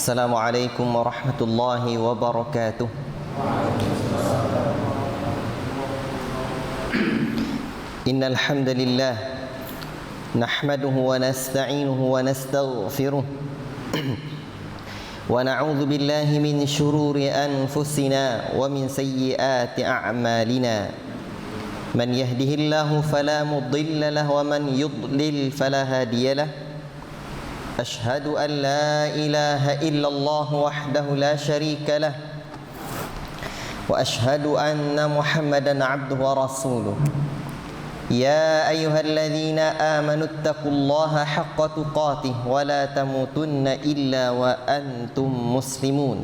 Assalamualaikum warahmatullahi wabarakatuh. Innal hamdalillah nahmaduhu wa nasta'inuhu wa nastaghfiruh wa na'udzu billahi min shururi anfusina wa min sayyiati a'malina. Man yahdihillahu fala mudilla lahu wa man yudlil fala hadiya lahu. أشهد أن لا إله إلا الله وحده لا شريك له وأشهد أن محمدا عبده ورسوله يا أيها الذين آمنوا اتقوا الله حق تقاته ولا تموتن إلا وأنتم مسلمون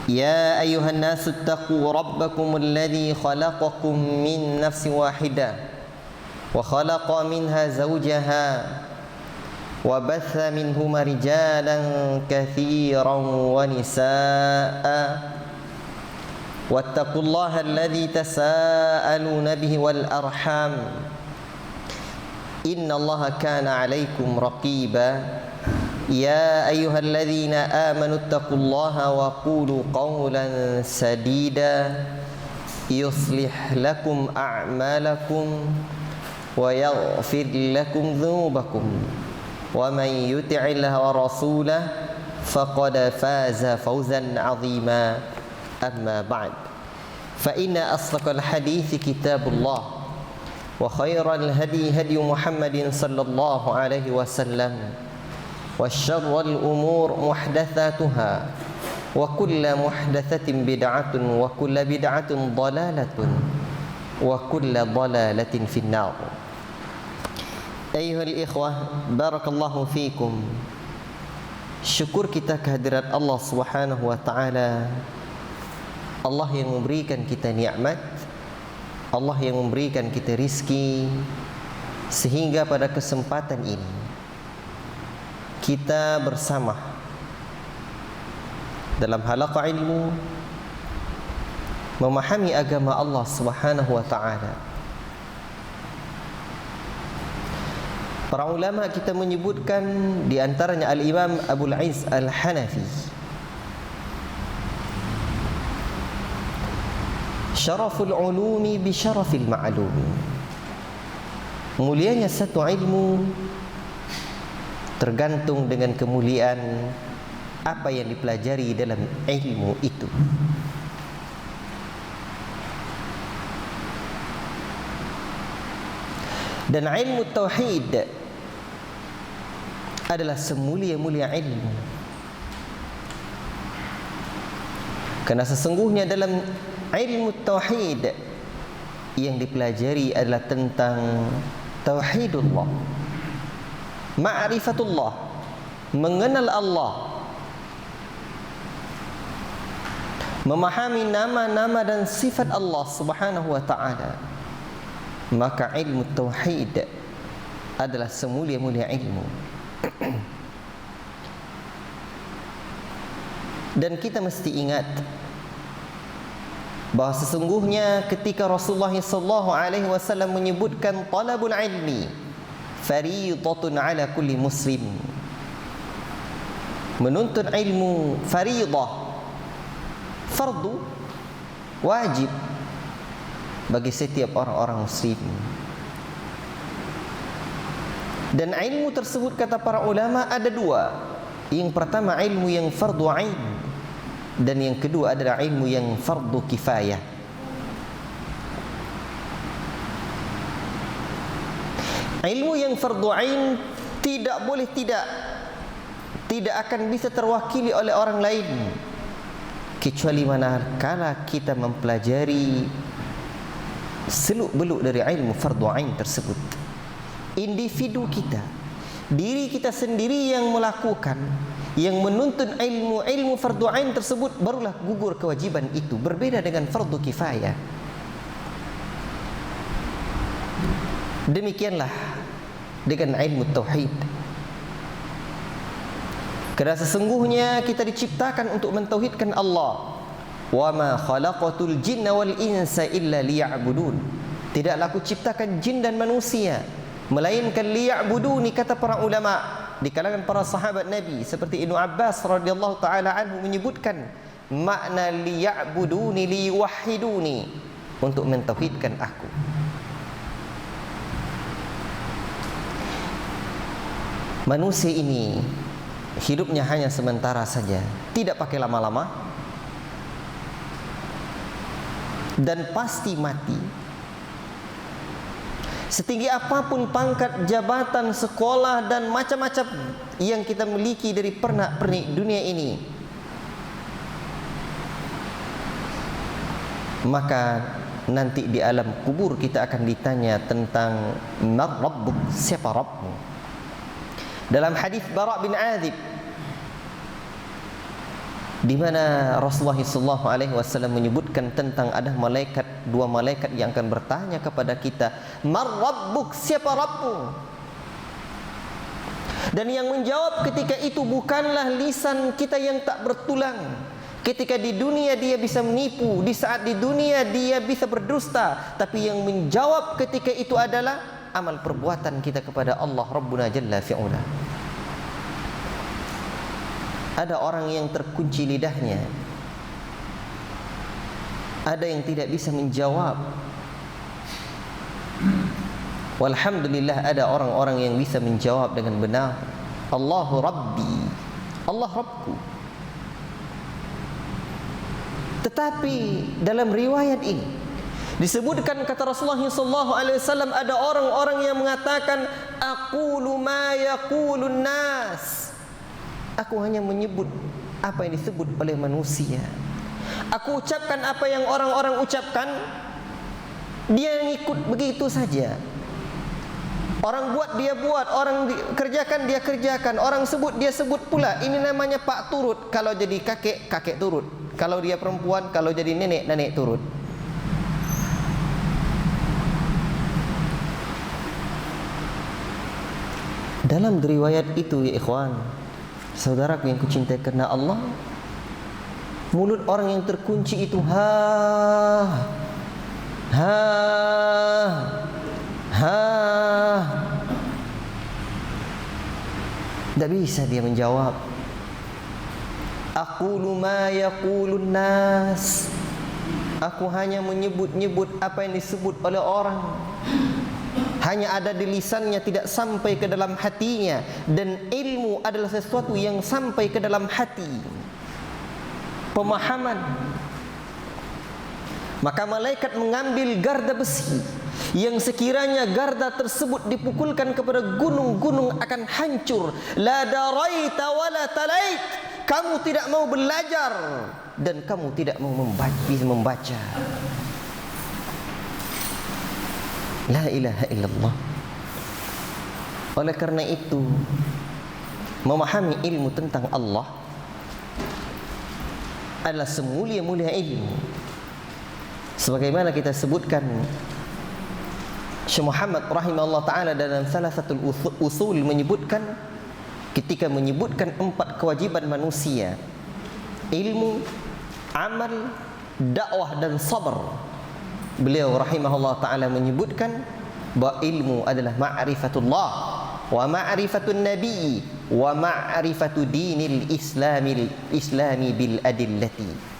يا أيها الناس اتقوا ربكم الذي خلقكم من نفس واحدة وخلق منها زوجها وبث منهما رجالا كثيرا ونساء واتقوا الله الذي تساءلون به والأرحام إن الله كان عليكم رقيبا يا أيها الذين آمنوا اتقوا الله وقولوا قولا سديدا يصلح لكم أعمالكم ويغفر لكم ذنوبكم ومن يطع الله ورسوله فقد فاز فوزا عظيما أما بعد فإن أصدق الحديث كتاب الله وخير الهدي هدي محمد صلى الله عليه وسلم وشر الأمور محدثاتها وكل محدثة بدعة وكل بدعة ضلالة وكل ضلالة في النار. Ayuhal ikhwah, barakallahu fikum. Syukur kita kehadirat Allah Subhanahu wa taala. Allah yang memberikan kita nikmat, Allah yang memberikan kita rizki, sehingga pada kesempatan ini kita bersama dalam halaqah ilmu memahami agama Allah Subhanahu wa taala. Para ulama kita menyebutkan di antaranya Al-Imam Abul Izz Al-Hanafi, syaraful ulumi bi syarafil ma'lum. Mulianya satu ilmu tergantung dengan kemuliaan apa yang dipelajari dalam ilmu itu. Dan ilmu tauhid adalah semulia-mulia ilmu, karena sesungguhnya dalam ilmu tauhid yang dipelajari adalah tentang tauhidullah, ma'rifatullah, mengenal Allah, memahami nama-nama dan sifat Allah Subhanahu wa taala. Maka ilmu tauhid adalah semulia-mulia ilmu. Dan kita mesti ingat bahawa sesungguhnya ketika Rasulullah sallallahu alaihi wasallam menyebutkan talabul ilmi fariidatun ala kulli muslim, menuntut ilmu fariidah, fardu, wajib bagi setiap orang-orang muslim. Dan ilmu tersebut kata para ulama ada dua. Yang pertama ilmu yang fardu ain, dan yang kedua adalah ilmu yang fardu kifayah. Ilmu yang fardu ain tidak boleh tidak akan bisa terwakili oleh orang lain kecuali manakala kita mempelajari seluk-beluk dari ilmu fardu ain tersebut. Individu kita, diri kita sendiri yang melakukan, yang menuntut ilmu fardu ain tersebut, barulah gugur kewajiban itu. Berbeda dengan fardu kifayah. Demikianlah dengan ilmu tauhid. Kerana sesungguhnya kita diciptakan untuk mentauhidkan Allah. Wa ma khalaqatul jinna wal insa illa liya'budun. Tidaklah aku ciptakan jin dan manusia melainkan liya'buduni, kata para ulama, di kalangan para sahabat Nabi seperti Ibnu Abbas radhiyallahu taala anhu menyebutkan makna liya'buduni liwahhiduni, untuk mentauhidkan aku. Manusia ini hidupnya hanya sementara saja, tidak pakai lama-lama, dan pasti mati. Setinggi apapun pangkat, jabatan, sekolah, dan macam-macam yang kita miliki dari pernak-pernik dunia ini, maka nanti di alam kubur kita akan ditanya tentang man rabbuk, siapa Rabbmu. Dalam hadis Bara' bin Azib, di mana Rasulullah SAW menyebutkan tentang ada dua malaikat yang akan bertanya kepada kita, man rabbuk, siapa Rabbmu? Dan yang menjawab ketika itu bukanlah lisan kita yang tak bertulang. Ketika di dunia dia bisa menipu, di saat di dunia dia bisa berdusta, tapi yang menjawab ketika itu adalah amal perbuatan kita kepada Allah Rabbuna Jalla fi'ula. Ada orang yang terkunci lidahnya, ada yang tidak bisa menjawab. Walhamdulillah, ada orang-orang yang bisa menjawab dengan benar. Allahu Rabbi, Allah Rabbku. Tetapi dalam riwayat ini disebutkan, kata Rasulullah SAW, ada orang-orang yang mengatakan, aqulu ma yaqulun nas, aku hanya menyebut apa yang disebut oleh manusia, aku ucapkan apa yang orang-orang ucapkan, dia ngikut begitu saja. Orang buat dia buat, orang kerjakan dia kerjakan, orang sebut dia sebut pula. Ini namanya pak turut. Kalau jadi kakek, kakek turut. Kalau dia perempuan, kalau jadi nenek, nenek turut. Dalam riwayat itu, ya ikhwan, saudaraku yang kucintai karena Allah, mulut orang yang terkunci itu tidak bisa dia menjawab. Aqulu ma yaqulun nas, aku hanya menyebut-nyebut apa yang disebut oleh orang, hanya ada di lisannya, tidak sampai ke dalam hatinya. Dan ilmu adalah sesuatu yang sampai ke dalam hati, pemahaman. Maka malaikat mengambil garda besi, yang sekiranya garda tersebut dipukulkan kepada gunung-gunung akan hancur. La daraita wa la talait, kamu tidak mau belajar dan kamu tidak mau membaca. La ilaha illallah. Oleh karena itu, memahami ilmu tentang Allah adalah semulia-mulia ilmu. Sebagaimana kita sebutkan, Syekh Muhammad rahimahullah ta'ala dalam salah satu usul menyebutkan, ketika menyebutkan 4 kewajiban manusia, ilmu, amal, dakwah dan sabar, beliau rahimahullah ta'ala menyebutkan bahawa ilmu adalah ma'rifatullah wa ma'rifatun nabi wa ma'rifatu dinil islami bil adillati.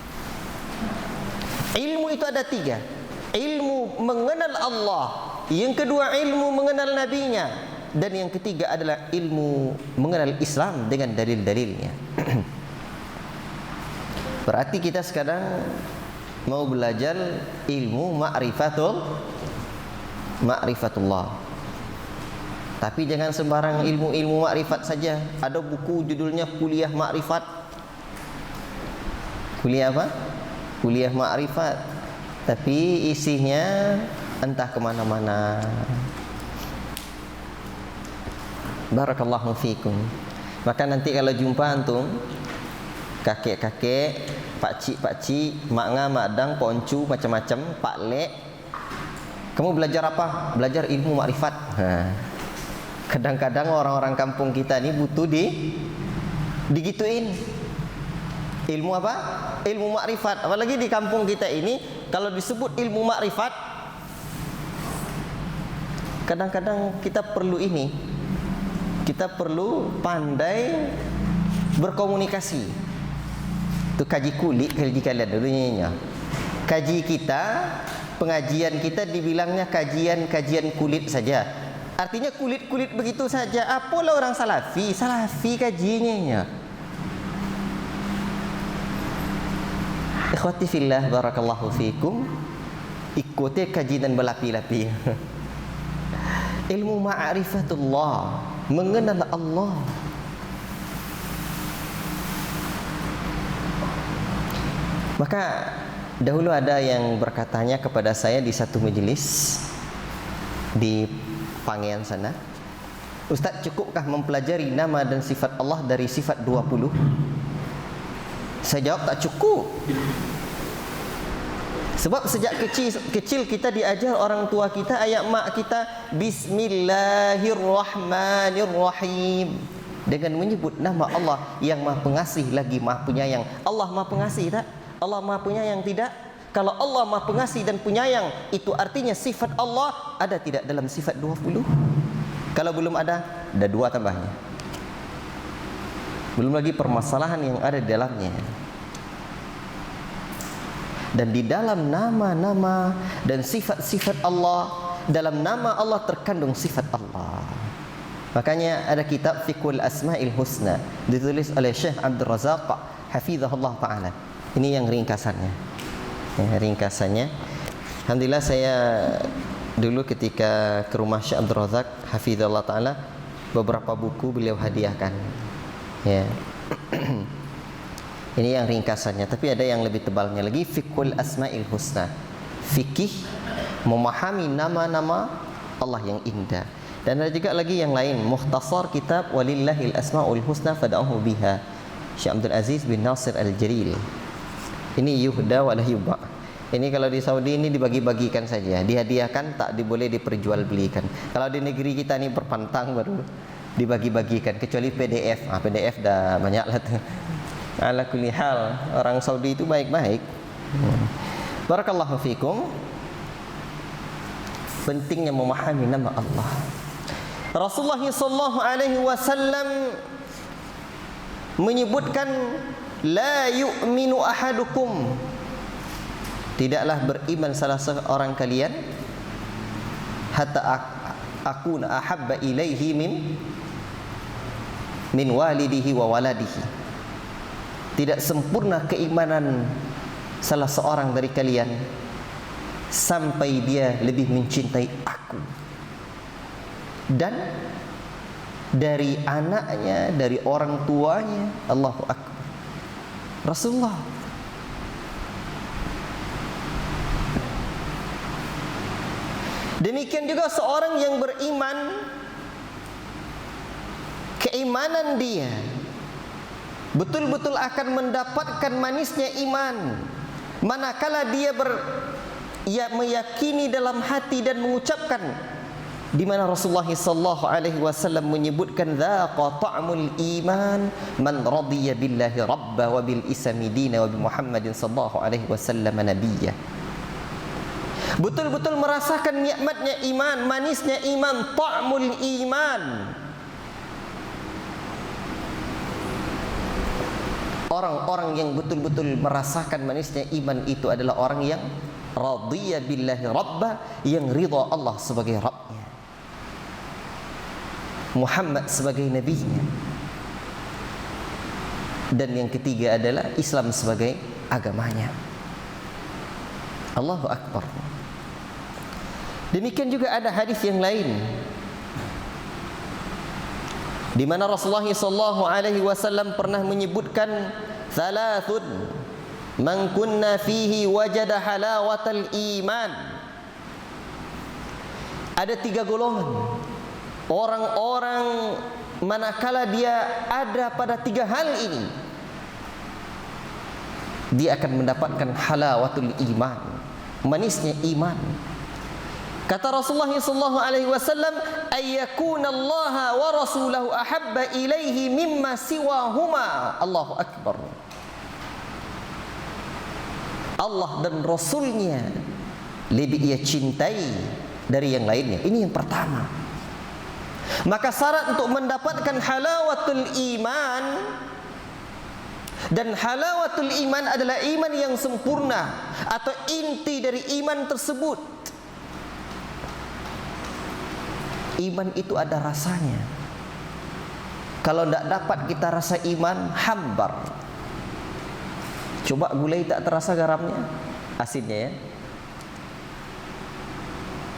Ilmu itu ada 3. Ilmu mengenal Allah, yang kedua ilmu mengenal nabinya, dan yang ketiga adalah ilmu mengenal Islam dengan dalil-dalilnya. Berarti kita sekarang mau belajar ilmu ma'rifatullah. Tapi jangan sembarang ilmu ma'rifat saja. Ada buku judulnya Kuliah Ma'rifat. Kuliah apa? Kuliah Ma'rifat. Tapi isinya entah kemana-mana. Barakallahu fikum. Maka nanti kalau jumpa antum, kakek-kakek, pakcik-pakcik, mak-nga, mak-dang, poncu, macam-macam, pak lek, kamu belajar apa? Belajar ilmu ma'rifat. Kadang-kadang orang-orang kampung kita ni butuh digituin. Ilmu apa? Ilmu ma'rifat. Apalagi di kampung kita ini, kalau disebut ilmu ma'rifat, kadang-kadang kita perlu ini. kita perlu pandai berkomunikasi. Itu kaji kulit kaji kalian dulunya. Kaji kita, pengajian kita dibilangnya kajian kulit saja. Artinya kulit-kulit begitu saja. Apalah orang salafi? Salafi kajinya. Ikhwati fillah, barakallahu fikum. Ikuti kajian berlapi-lapi. Ilmu ma'rifatullah, mengenal Allah. Maka dahulu ada yang berkatanya kepada saya di satu majelis di Pangean sana, Ustaz, cukupkah mempelajari nama dan sifat Allah dari sifat 20? Saya jawab tak cukup. Sebab sejak kecil kita diajar orang tua kita, ayat mak kita, Bismillahirrahmanirrahim, dengan menyebut nama Allah yang Maha Pengasih lagi Maha Penyayang. Allah Maha Pengasih tak? Allah Maha Penyayang tidak? Kalau Allah Maha Pengasih dan Penyayang, itu artinya sifat Allah ada tidak dalam sifat 20? Kalau belum ada 2 tambahnya. Belum lagi permasalahan yang ada di dalamnya. Dan di dalam nama-nama dan sifat-sifat Allah, dalam nama Allah terkandung sifat Allah. Makanya ada kitab Fiqhul Asma'il Husna, ditulis oleh Syekh Abdul Razak hafizahullah ta'ala. Ini yang ringkasannya. Ringkasannya. Alhamdulillah saya dulu ketika ke rumah Syekh Abdul Razak hafizahullah ta'ala, beberapa buku beliau hadiahkan. Ya. Ini yang ringkasannya, tapi ada yang lebih tebalnya lagi, Fiqhul Asma'il Husna. Fikih memahami nama-nama Allah yang indah. Dan ada juga lagi yang lain, Mukhtasar kitab Walillahil Asma'ul Husna fad'uhu biha, Syekh Abdul Aziz bin Nasir Al-Jalil. Ini yuhda wa la yub'a. Ini kalau di Saudi ini dibagi-bagikan saja, dihadiahkan, tak boleh diperjualbelikan. Kalau di negeri kita ini berpantang baru dibagi-bagikan, kecuali PDF. PDF dah banyak lah tu. Ala kulli hal, orang Saudi itu baik-baik. Barakallahu fikum. Pentingnya memahami nama Allah. Rasulullah sallallahu alaihi wasallam menyebutkan, la yu'minu ahadukum, tidaklah beriman salah seorang kalian, hatta akuna ahabba ilaihi min walidihi wa waladihi. Tidak sempurna keimanan salah seorang dari kalian sampai dia lebih mencintai aku dan dari anaknya, dari orang tuanya. Allahu Akbar. Rasulullah. Demikian juga seorang yang beriman, keimanan dia betul-betul akan mendapatkan manisnya iman manakala dia meyakini dalam hati dan mengucapkan, di mana Rasulullah sallallahu alaihi wasallam menyebutkan, dzaqa ta'mul iman man radiya billahi rabba wa bil ismi dina wa bi Muhammadin sallallahu alaihi wasallam nabiyya. Betul-betul merasakan nikmatnya iman, manisnya iman, ta'mul iman. Orang-orang yang betul-betul merasakan manisnya iman itu adalah orang yang radiya billahi rabba, yang ridha Allah sebagai Rabbnya, Muhammad sebagai nabinya, dan yang ketiga adalah Islam sebagai agamanya. Allahu Akbar. Demikian juga ada hadis yang lain di mana Rasulullah sallallahu alaihi wasallam pernah menyebutkan, thalathun man kunna fihi wajada halawatal iman. Ada 3 golongan orang-orang manakala dia ada pada 3 hal ini, dia akan mendapatkan halawatul iman, manisnya iman. Kata Rasulullah sallallahu alaihi wasallam, ayyakuna Allah wa rasulahu ahabba ilaihi mimma siwahuma. Allahu Akbar. Allah dan Rasulnya lebih ia cintai dari yang lainnya. Ini yang pertama. Maka syarat untuk mendapatkan halawatul iman, dan halawatul iman adalah iman yang sempurna atau inti dari iman tersebut. Iman itu ada rasanya. Kalau tidak dapat kita rasa iman, hambar. Coba gulai tak terasa garamnya, asinnya ya.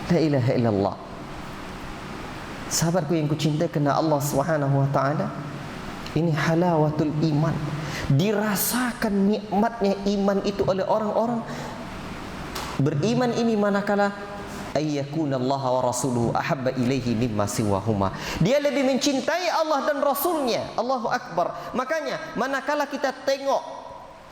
La ilaha illallah. Sahabatku yang kucintai karena Allah Subhanahu wa taala, ini halawatul iman. Dirasakan nikmatnya iman itu oleh orang-orang beriman ini manakala ayyakunallaha wa rasuluhu ahabba ilaihi mimma siwahuma. Dia lebih mencintai Allah dan Rasulnya. Allahu Akbar. Makanya manakala kita tengok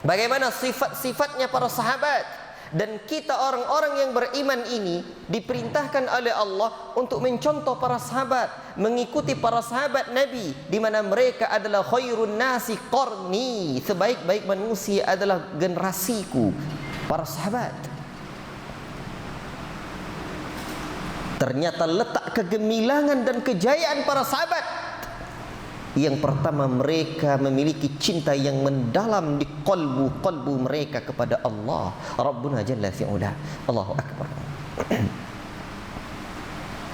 bagaimana sifat-sifatnya para sahabat, dan kita orang-orang yang beriman ini diperintahkan oleh Allah untuk mencontoh para sahabat, mengikuti para sahabat Nabi, di mana mereka adalah khairun nasi qarni, sebaik-baik manusia adalah generasiku, para sahabat. Ternyata letak kegemilangan dan kejayaan para sahabat. Yang pertama, mereka memiliki cinta yang mendalam di qalbu mereka kepada Allah Rabbuna Jalla fi'ula. Allahu Akbar.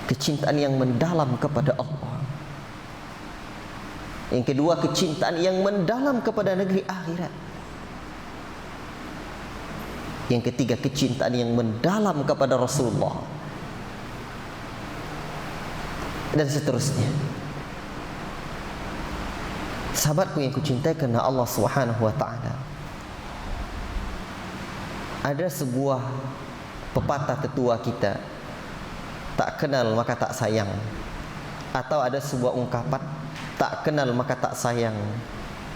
Kecintaan yang mendalam kepada Allah. Yang kedua, kecintaan yang mendalam kepada negeri akhirat. Yang ketiga, kecintaan yang mendalam kepada Rasulullah. Dan seterusnya. Sahabatku yang kucintai karena Allah Subhanahu wa taala, ada sebuah pepatah tetua kita, tak kenal maka tak sayang. Atau ada sebuah ungkapan, tak kenal maka tak sayang,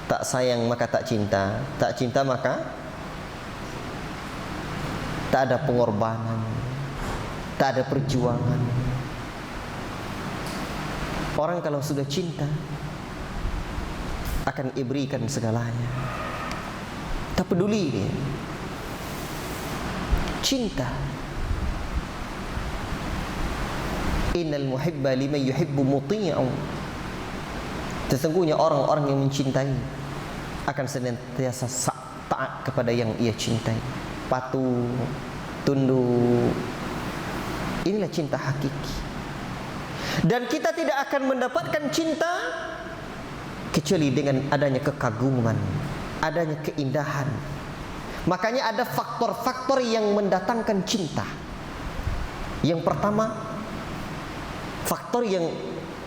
tak sayang maka tak cinta, tak cinta maka tak ada pengorbanan, tak ada perjuangan. Orang kalau sudah cinta akan diberikan segalanya. Tak peduli dia. Cinta. Innal muhibba liman yuhibbu muti'un. Sesungguhnya orang-orang yang mencintai akan senantiasa taat kepada yang ia cintai, patuh, tunduk. Inilah cinta hakiki. Dan kita tidak akan mendapatkan cinta kecuali dengan adanya kekaguman, adanya keindahan. Makanya ada faktor-faktor yang mendatangkan cinta. Yang pertama, faktor yang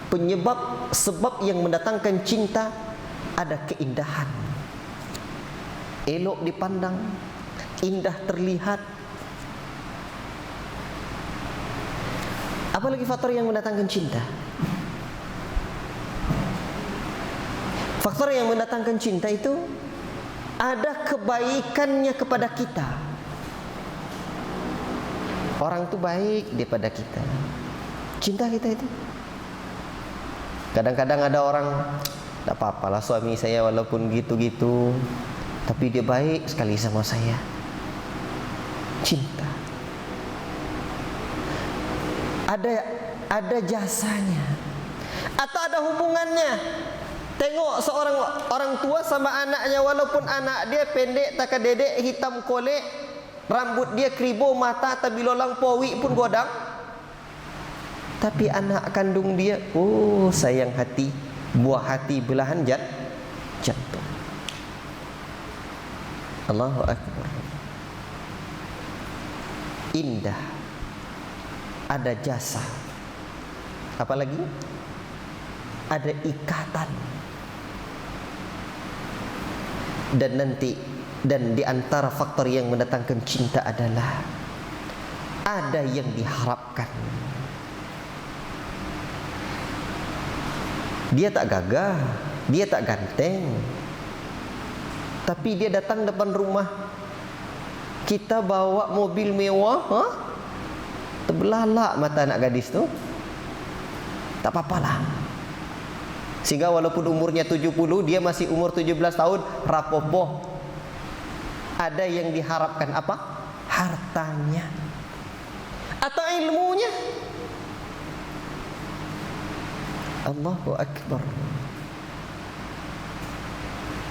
penyebab, sebab yang mendatangkan cinta, ada keindahan. Elok dipandang, indah terlihat. Apalagi faktor yang mendatangkan cinta? Faktor yang mendatangkan cinta itu ada kebaikannya kepada kita. Orang itu baik daripada kita, cinta kita itu. Kadang-kadang ada orang, tak apa-apalah suami saya walaupun gitu-gitu, tapi dia baik sekali sama saya. Cinta. Ada jasanya, atau ada hubungannya. Tengok seorang orang tua sama anaknya, walaupun anak dia pendek, tak dedek, hitam kolek, rambut dia kribo, mata tapi lolang powi pun godang, tapi anak kandung dia, oh sayang hati, buah hati belahan jantung. Allahu Akbar. Indah, ada jasa, apalagi ada ikatan. Dan di antara faktor yang mendatangkan cinta adalah ada yang diharapkan. Dia tak gagah, dia tak ganteng, tapi dia datang depan rumah kita bawa mobil mewah, terbelalak mata anak gadis tu. Tak apa-apalah. Sehingga walaupun umurnya 70, dia masih umur 17 tahun, rapopo. Ada yang diharapkan apa? Hartanya atau ilmunya. Allahu Akbar.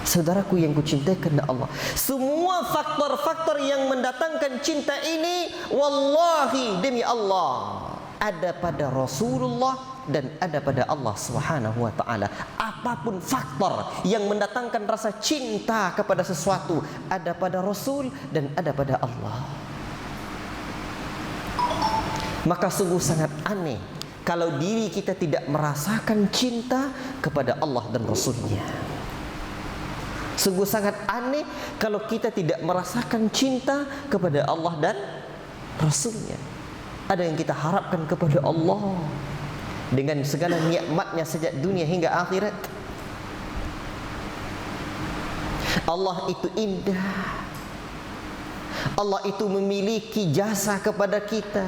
Saudaraku yang kucintai karena Allah, semua faktor-faktor yang mendatangkan cinta ini, wallahi demi Allah, ada pada Rasulullah dan ada pada Allah Subhanahu wa taala. Apapun faktor yang mendatangkan rasa cinta kepada sesuatu, ada pada Rasul dan ada pada Allah. Maka sungguh sangat aneh kalau diri kita tidak merasakan cinta kepada Allah dan Rasulnya. Sungguh sangat aneh kalau kita tidak merasakan cinta kepada Allah dan Rasulnya. Ada yang kita harapkan kepada Allah dengan segala nikmatnya sejak dunia hingga akhirat. Allah itu indah. Allah itu memiliki jasa kepada kita.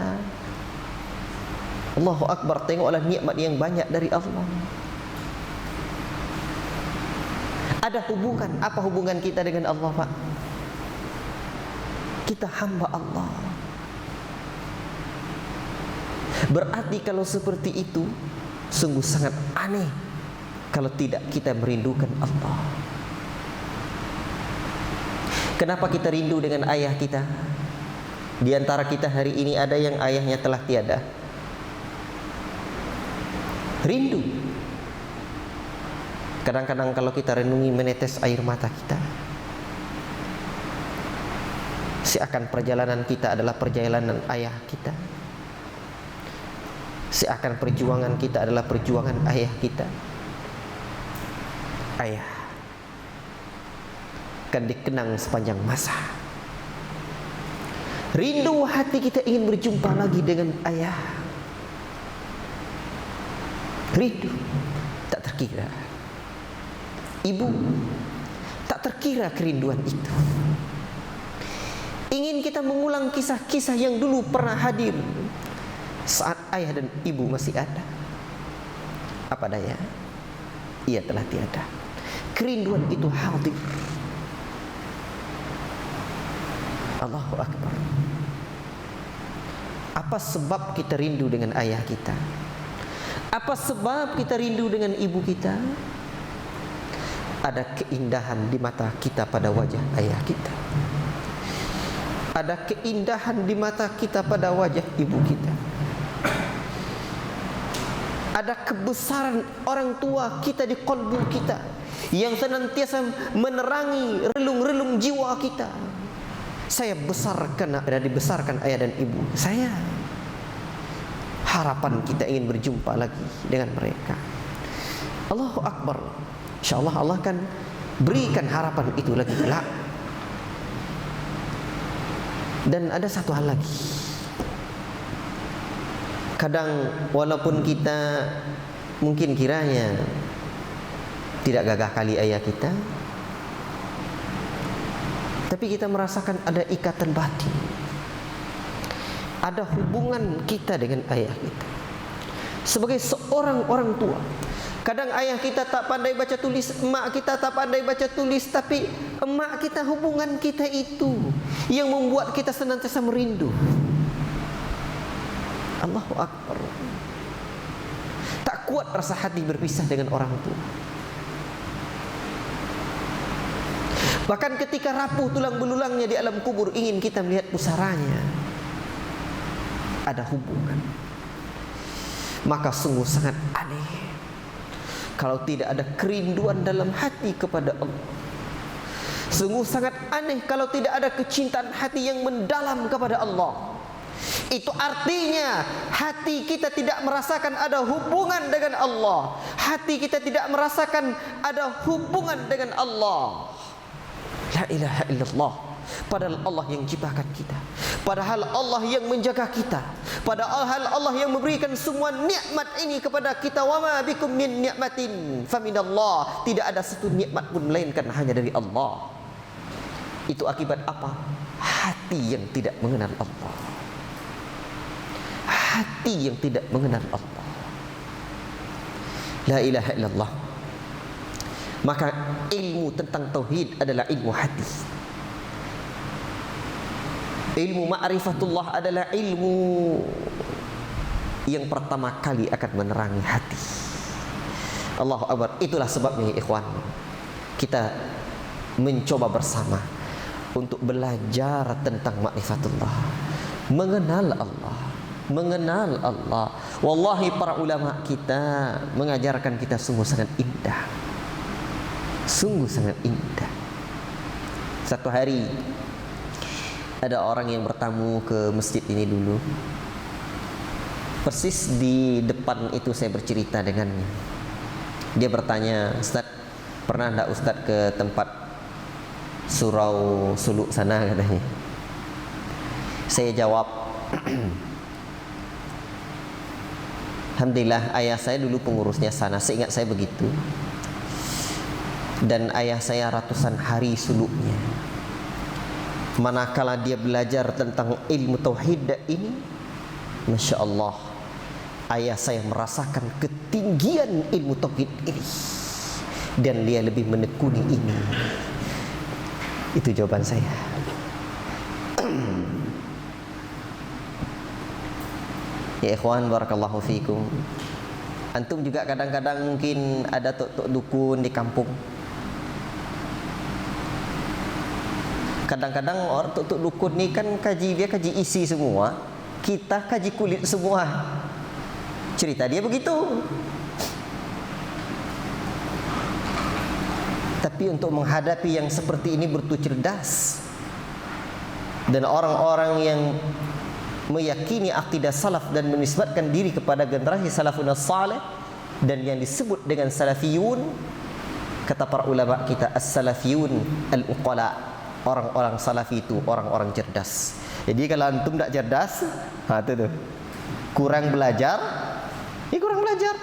Allahu Akbar, tengoklah nikmat yang banyak dari Allah. Ada hubungan, apa hubungan kita dengan Allah, Pak? Kita hamba Allah. Berarti kalau seperti itu, sungguh sangat aneh kalau tidak kita merindukan Allah. Kenapa kita rindu dengan ayah kita? Di antara kita hari ini ada yang ayahnya telah tiada. Rindu. Kadang-kadang kalau kita renungi menetes air mata kita. Seakan perjalanan kita adalah perjalanan ayah kita. Seakan perjuangan kita adalah perjuangan ayah kita. Ayah akan dikenang sepanjang masa. Rindu hati kita ingin berjumpa lagi dengan ayah. Rindu tak terkira. Ibu, tak terkira kerinduan itu. Ingin kita mengulang kisah-kisah yang dulu pernah hadir saat ayah dan ibu masih ada. Apa daya, ia telah tiada. Kerinduan itu hadir. Allahu Akbar. Apa sebab kita rindu dengan ayah kita? Apa sebab kita rindu dengan ibu kita? Ada keindahan di mata kita pada wajah ayah kita. Ada keindahan di mata kita pada wajah ibu kita. Ada kebesaran orang tua kita di qalbu kita yang senantiasa menerangi relung-relung jiwa kita. Saya besar karena dibesarkan ayah dan ibu saya. Harapan kita ingin berjumpa lagi dengan mereka. Allahu Akbar. InsyaAllah Allah akan berikan harapan itu lagi kelak. Dan ada satu hal lagi. Kadang walaupun kita mungkin kiranya tidak gagah kali ayah kita, tapi kita merasakan ada ikatan batin. Ada hubungan kita dengan ayah kita. Sebagai seorang orang tua, kadang ayah kita tak pandai baca tulis, emak kita tak pandai baca tulis, tapi emak kita, hubungan kita itu yang membuat kita senantiasa merindu. Allahu Akbar. Tak kuat rasa hati berpisah dengan orang tua. Bahkan ketika rapuh tulang belulangnya di alam kubur, ingin kita melihat pusaranya. Ada hubungan. Maka sungguh sangat aneh kalau tidak ada kerinduan dalam hati kepada Allah. Sungguh sangat aneh kalau tidak ada kecintaan hati yang mendalam kepada Allah. Itu artinya hati kita tidak merasakan ada hubungan dengan Allah. Hati kita tidak merasakan ada hubungan dengan Allah. La ilaha illallah. Padahal Allah yang ciptakan kita, padahal Allah yang menjaga kita, padahal Allah yang memberikan semua nikmat ini kepada kita. Wa ma bikum min ni'matin faminallah. Tidak ada satu nikmat pun melainkan hanya dari Allah. Itu akibat apa? Hati yang tidak mengenal Allah. Hati yang tidak mengenal Allah. La ilaha illallah. Maka ilmu tentang tauhid adalah ilmu hati. Ilmu ma'rifatullah adalah ilmu yang pertama kali akan menerangi hati. Allahu Akbar. Itulah sebabnya ikhwan, kita mencoba bersama untuk belajar tentang ma'rifatullah, mengenal Allah, mengenal Allah. Wallahi para ulama kita mengajarkan kita sungguh sangat indah, sungguh sangat indah. Satu hari ada orang yang bertamu ke masjid ini dulu. Persis di depan itu saya bercerita dengannya. Dia bertanya, "Ustaz, pernah enggak Ustaz ke tempat Surau Suluk sana?" katanya. Saya jawab, alhamdulillah ayah saya dulu pengurusnya sana, seingat saya begitu. Dan ayah saya ratusan hari suluknya. Manakala dia belajar tentang ilmu tauhid ini, Masya Allah, ayah saya merasakan ketinggian ilmu tauhid ini, dan dia lebih menekuni ini. Itu jawaban saya. Ya ikhwan, barakallahu fikum. Antum juga kadang-kadang mungkin ada tok-tok dukun di kampung. Kadang-kadang orang tok-tok dukun ni kan dia kaji isi semua, kita kaji kulit semua. Cerita dia begitu. Tapi untuk menghadapi yang seperti ini butuh cerdas. Dan orang-orang yang meyakini akidah salaf dan menisbatkan diri kepada generasi salafun salih dan yang disebut dengan salafiyun, kata para ulama kita, as-salafiyun al-uqala, orang-orang salafi itu orang-orang cerdas. Jadi kalau antum tak cerdas, itu tuh kurang belajar, kurang belajar.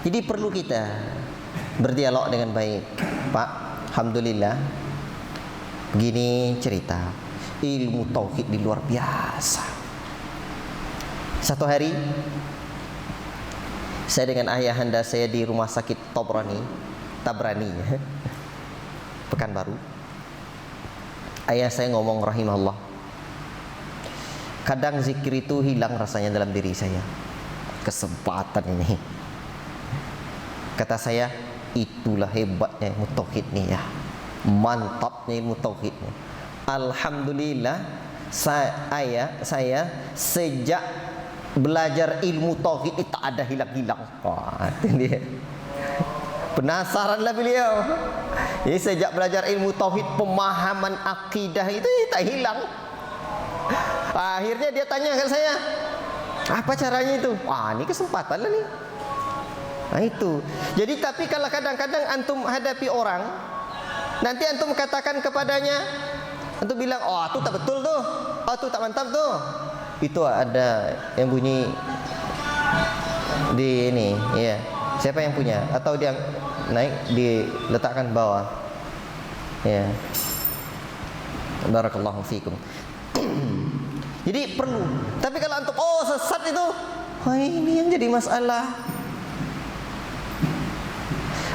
Jadi perlu kita berdialog dengan baik. Pak, alhamdulillah begini cerita, ilmu tauhid di luar biasa. Satu hari saya dengan ayahanda saya di rumah sakit Tabrani Pekanbaru. Ayah saya ngomong rahimahullah, kadang zikir itu hilang rasanya dalam diri saya. Kesempatan ini, kata saya, itulah hebatnya ilmu tauhid nih ya, mantapnya ilmu tauhid nih. Alhamdulillah saya sejak belajar ilmu tauhid itu tak ada hilang-hilang. Wah, itu dia. Penasaranlah beliau. Jadi sejak belajar ilmu tauhid, pemahaman akidah itu tak hilang. Akhirnya dia tanya ke saya, apa caranya itu? Wah, ini kesempatan lah nih. Nah itu. Jadi tapi kalau kadang-kadang antum hadapi orang, nanti antum katakan kepadanya, antum bilang, oh itu tak betul tuh, oh itu tak mantap tuh. Itu ada yang bunyi di ini, ya. Siapa yang punya? Atau dia naik diletakkan bawah? Ya. Barakallahu fikum. Jadi perlu. Tapi kalau antum sesat itu, wah ini yang jadi masalah.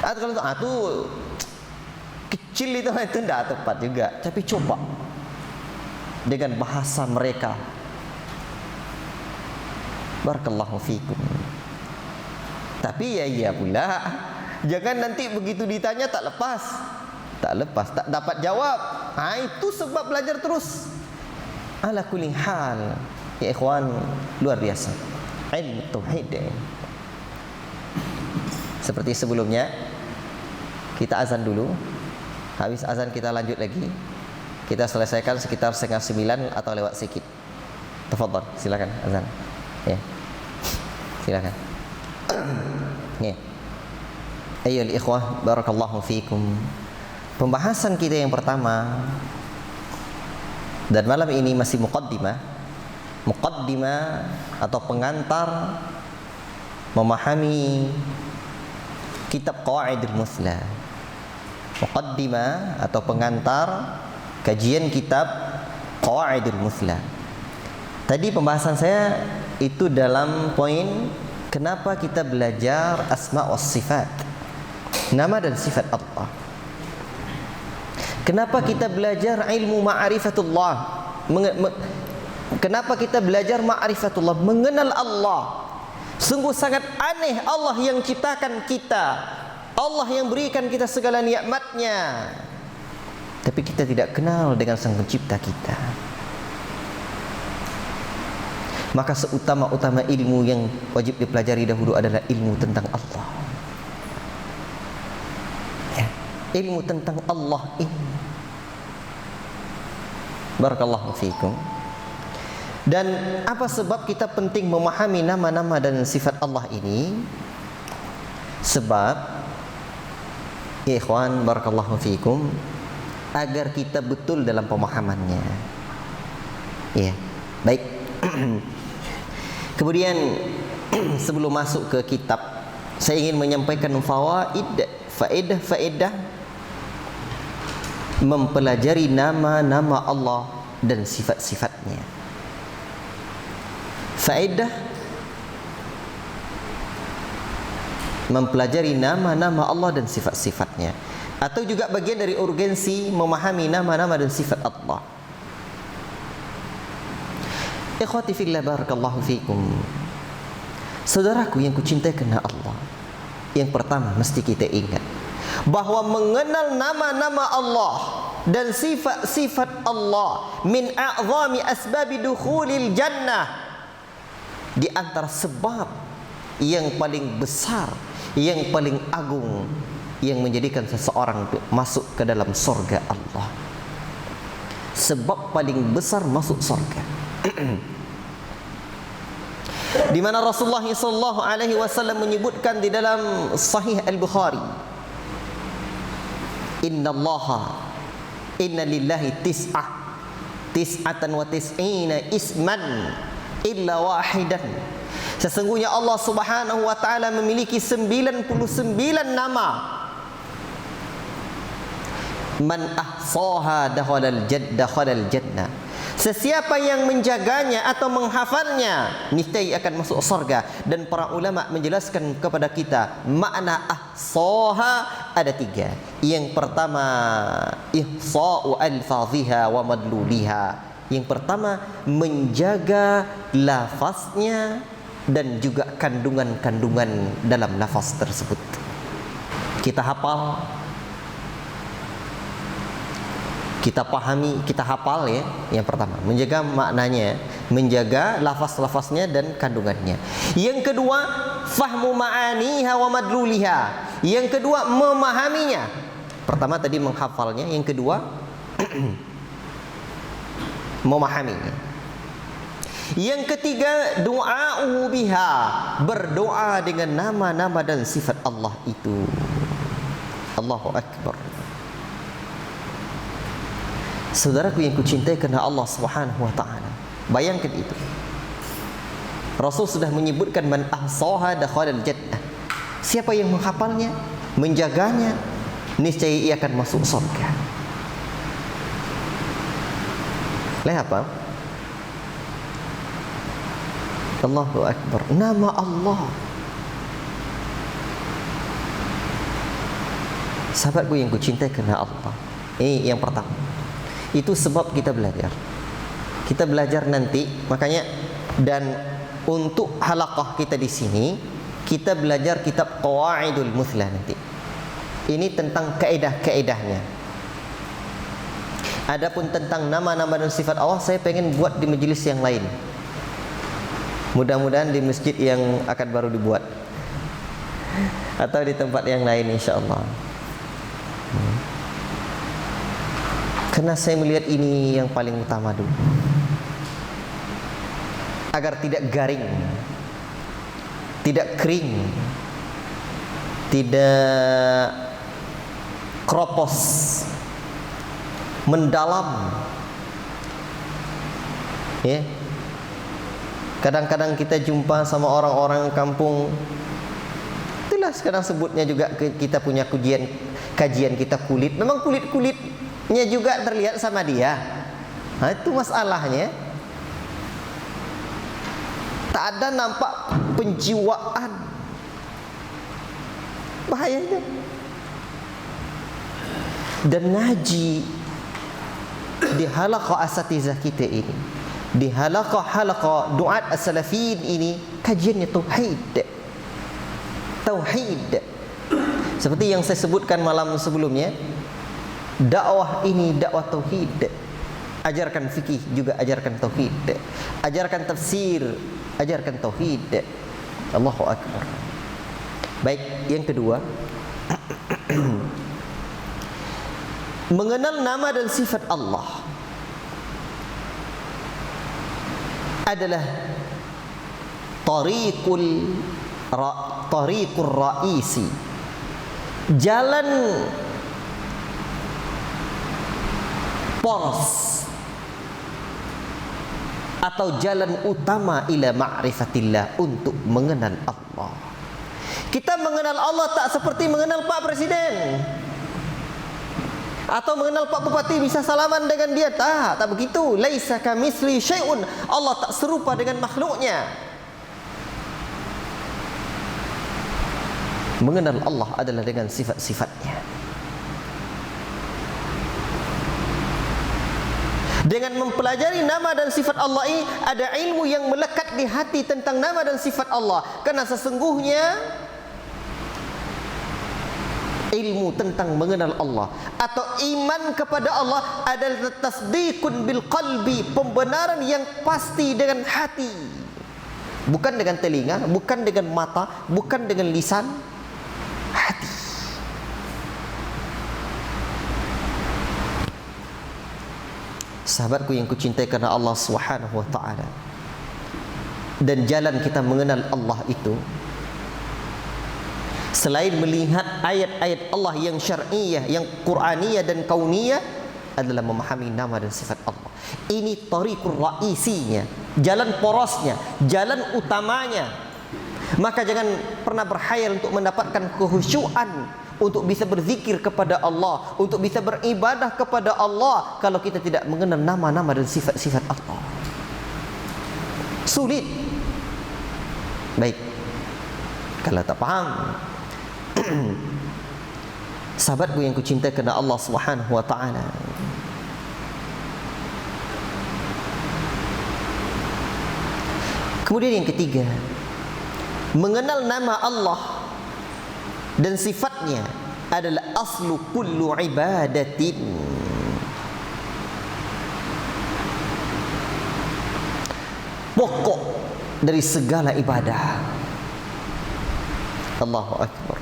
Atau kalau itu kecil itu tidak tepat juga. Tapi coba dengan bahasa mereka. Barakallahu fikum. Tapi ya pula, jangan nanti begitu ditanya tak lepas, tak dapat jawab. Itu sebab belajar terus. Ala kulli hal, ya ikhwan, luar biasa ilmu tauhid. Seperti sebelumnya, kita azan dulu. Habis azan kita lanjut lagi. Kita selesaikan sekitar 8:30 atau lewat sedikit. Tafadhal, silakan azan. Ya. Silakan. Ya. Ayyuhal ikhwah, barakallahu fikum. Pembahasan kita yang pertama, dan malam ini masih muqaddimah atau pengantar memahami kitab Qawaidul Musla. Muqaddimah atau pengantar kajian kitab Qawaidul Musla. Tadi pembahasan saya itu dalam poin kenapa kita belajar asma was sifat, nama dan sifat Allah. Kenapa kita belajar ilmu ma'rifatullah? Kenapa kita belajar ma'rifatullah, mengenal Allah? Sungguh sangat aneh Allah yang ciptakan kita, Allah yang berikan kita segala nikmatnya, tapi kita tidak kenal dengan Sang Pencipta kita. Maka seutama-utama ilmu yang wajib dipelajari dahulu adalah ilmu tentang Allah. Ya, ilmu tentang Allah ini. Barakallahu fiikum. Dan apa sebab kita penting memahami nama-nama dan sifat Allah ini? Sebab, ikhwan, barakallahu fiikum, agar kita betul dalam pemahamannya. Ya, baik. Kemudian sebelum masuk ke kitab, saya ingin menyampaikan faedah mempelajari nama-nama Allah dan sifat-sifatnya. Faedah mempelajari nama-nama Allah dan sifat-sifatnya, atau juga bagian dari urgensi memahami nama-nama dan sifat Allah. Ikhwati fillah, barakallahu fikum. Saudaraku yang kucintai karena Allah, yang pertama mesti kita ingat bahwa mengenal nama-nama Allah dan sifat-sifat Allah min a'zami asbabi dukhulil jannah, di antara sebab yang paling besar, yang paling agung, yang menjadikan seseorang masuk ke dalam surga Allah. Sebab paling besar masuk surga. Di mana Rasulullah SAW menyebutkan di dalam Sahih Al-Bukhari, Inna lillahi tis'atan wa tis'ina isman illa wahidan. Sesungguhnya Allah Subhanahu wa taala memiliki 99 nama. Man ahsaha dakhalal jannah. Sesiapa yang menjaganya atau menghafalnya, niscaya akan masuk surga. Dan para ulama menjelaskan kepada kita makna ahsaha ada 3. Yang pertama, ihsa'u alfaziha wa madluliha. Yang pertama, menjaga lafaznya dan juga kandungan-kandungan dalam lafaz tersebut. Kita hafal, kita pahami, kita hafal ya. Yang pertama, menjaga maknanya, menjaga lafaz-lafaznya dan kandungannya. Yang kedua, fahmu ma'aniha wa madluliha. Yang kedua, memahaminya. Pertama tadi menghafalnya, yang kedua memahaminya. Yang ketiga, du'a'u biha, berdoa dengan nama-nama dan sifat Allah itu. Allahu Akbar. Saudaraku yang kucintai karena Allah Subhanahu wa taala, bayangkan itu. Rasul sudah menyebutkan man ahsaha dakhalal jannah. Siapa yang menghafalnya, menjaganya, niscaya ia akan masuk surga. Lihat apa? Allahu Akbar. Nama Allah. Sahabatku yang kucintai karena Allah, ini yang pertama. Itu sebab kita belajar. Kita belajar nanti, makanya, dan untuk halaqah kita di sini, kita belajar kitab Qawaidul Muthlah nanti. Ini tentang kaedah-kaedahnya. Adapun tentang nama-nama dan sifat Allah, saya pengen buat di majelis yang lain. Mudah-mudahan di masjid yang akan baru dibuat, atau di tempat yang lain insyaallah. Karena saya melihat ini yang paling utama dulu, agar tidak garing, tidak kering, tidak kropos, mendalam. Ya, kadang-kadang kita jumpa sama orang-orang kampung, itulah sekarang sebutnya juga, kita punya kajian kita kulit. Memang kulit-kulitnya juga terlihat sama dia. Nah, itu masalahnya. Tak ada nampak penjiwaan. Bahayanya. Dan ngaji di halaqah asatizah kita ini, di halaqah duat as-salafin ini kajiannya tauhid. Tauhid. Seperti yang saya sebutkan malam sebelumnya, dakwah ini dakwah tauhid. Ajarkan fikih juga ajarkan tauhid. Ajarkan tafsir, ajarkan tauhid. Allahu akbar. Baik, yang kedua, mengenal nama dan sifat Allah adalah tariqul raisi, jalan poros atau jalan utama ila ma'rifatillah, untuk mengenal Allah. Kita mengenal Allah tak seperti mengenal Pak Presiden atau mengenal Pak Bupati bisa salaman dengan dia. Tak begitu. Laisa kamitsli syai'un. Allah tak serupa dengan makhluknya. Mengenal Allah adalah dengan sifat-sifatnya. Dengan mempelajari nama dan sifat Allah ini, ada ilmu yang melekat di hati tentang nama dan sifat Allah. Karena sesungguhnya ilmu tentang mengenal Allah atau iman kepada Allah adalah tasdiqun bil qalbi, pembenaran yang pasti dengan hati, bukan dengan telinga, bukan dengan mata, bukan dengan lisan, hati. Sahabatku yang kucintai karena Allah Subhanahu wa taala, dan jalan kita mengenal Allah itu selain melihat ayat-ayat Allah yang syar'iyah, yang Qur'aniyah dan kauniyah, adalah memahami nama dan sifat Allah. Ini tariqur raisinya, jalan porosnya, jalan utamanya. Maka jangan pernah berkhayal untuk mendapatkan kehusyuan, untuk bisa berzikir kepada Allah, untuk bisa beribadah kepada Allah, kalau kita tidak mengenal nama-nama dan sifat-sifat Allah. Sulit. Baik, kalau tak paham, sahabatku yang kucintai kerana Allah Subhanahu wa taala, kemudian yang ketiga, mengenal nama Allah dan sifatnya adalah aslu kullu ibadatin. Pokok dari segala ibadah. Allahu akbar.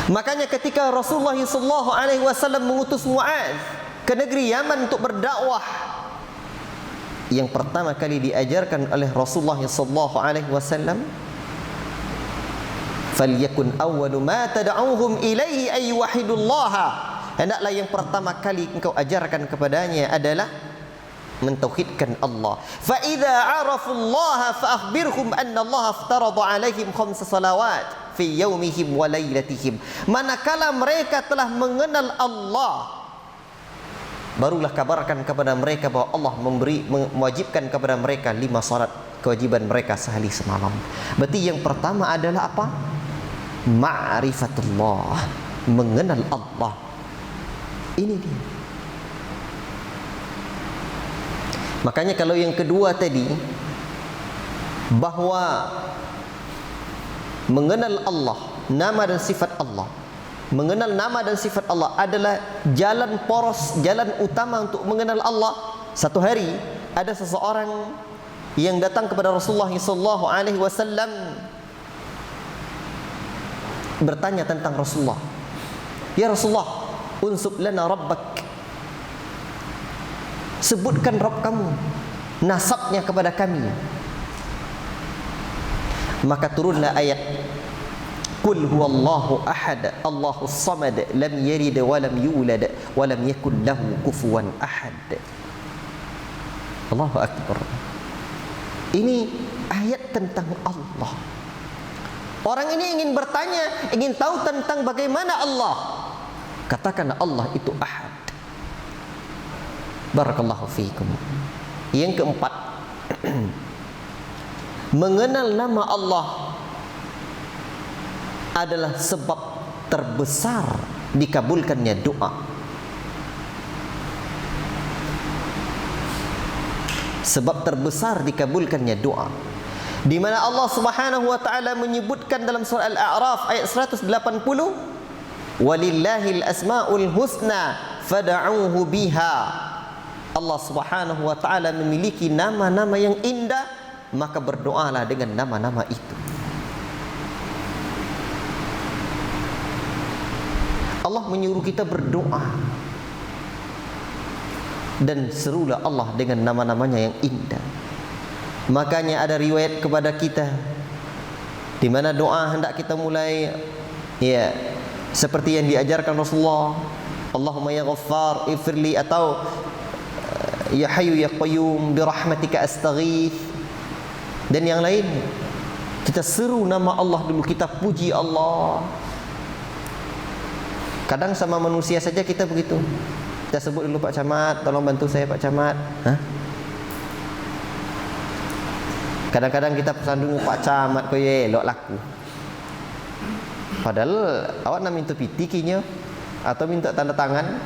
Makanya ketika Rasulullah SAW mengutus Muaz ke negeri Yaman untuk berdakwah, yang pertama kali diajarkan oleh Rasulullah SAW, falyakun awwalu ma tad'uhum ilaihi ay wahidullaha, hendaklah yang pertama kali engkau ajarkan kepadanya adalah mentauhidkan Allah. Fa idza 'arafullaha fa akhbirhum anna Allah aftarada 'alaihim khamsa salawat fi yaumihim wa lailatihim. Manakala mereka telah mengenal Allah, barulah kabarkan kepada mereka bahwa Allah mewajibkan kepada mereka 5 salat kewajiban mereka sehari semalam. Berarti yang pertama adalah apa? Ma'rifatullah, mengenal Allah. Ini dia. Makanya kalau yang kedua tadi, bahwa mengenal Allah, nama dan sifat Allah, mengenal nama dan sifat Allah adalah jalan poros, jalan utama untuk mengenal Allah. Satu hari ada seseorang yang datang kepada Rasulullah SAW bertanya tentang Rasulullah. Ya Rasulullah, unsub lana rabbak, sebutkan Rabb kamu, nasabnya kepada kami. Maka turunlah ayat Qul huwallahu ahad, Allahus samad, lam yalid wa lam yulad wa lam yakul lahu kufuwan ahad. Allahu akbar. Ini ayat tentang Allah. Orang ini ingin bertanya, ingin tahu tentang bagaimana Allah. Katakan Allah itu ahad. Barakallahu fiikum. Yang keempat, mengenal nama Allah adalah sebab terbesar dikabulkannya doa. sebab terbesar dikabulkannya doa. Di mana Allah Subhanahu wa taala menyebutkan dalam surah Al-A'raf ayat 180, walillahil asmaul husna fad'uuhu biha. Allah Subhanahu wa taala memiliki nama-nama yang indah, maka berdoalah dengan nama-nama itu. Allah menyuruh kita berdoa, dan serulah Allah dengan nama-namanya yang indah. Makanya ada riwayat kepada kita di mana doa hendak kita mulai ya seperti yang diajarkan Rasulullah, Allahumma ya Ghaffar ighfirli, atau ya Hayyu ya Qayyum bi rahmatika astaghith, dan yang lain. Kita seru nama Allah dulu, kita puji Allah. Kadang sama manusia saja kita begitu. Kita sebut dulu, Pak Camat, tolong bantu saya Pak Camat. Kadang-kadang kita pesan dulu, Pak Camat kau ye elok laku. Padahal awak nak minta piti kinya atau minta tanda tangan.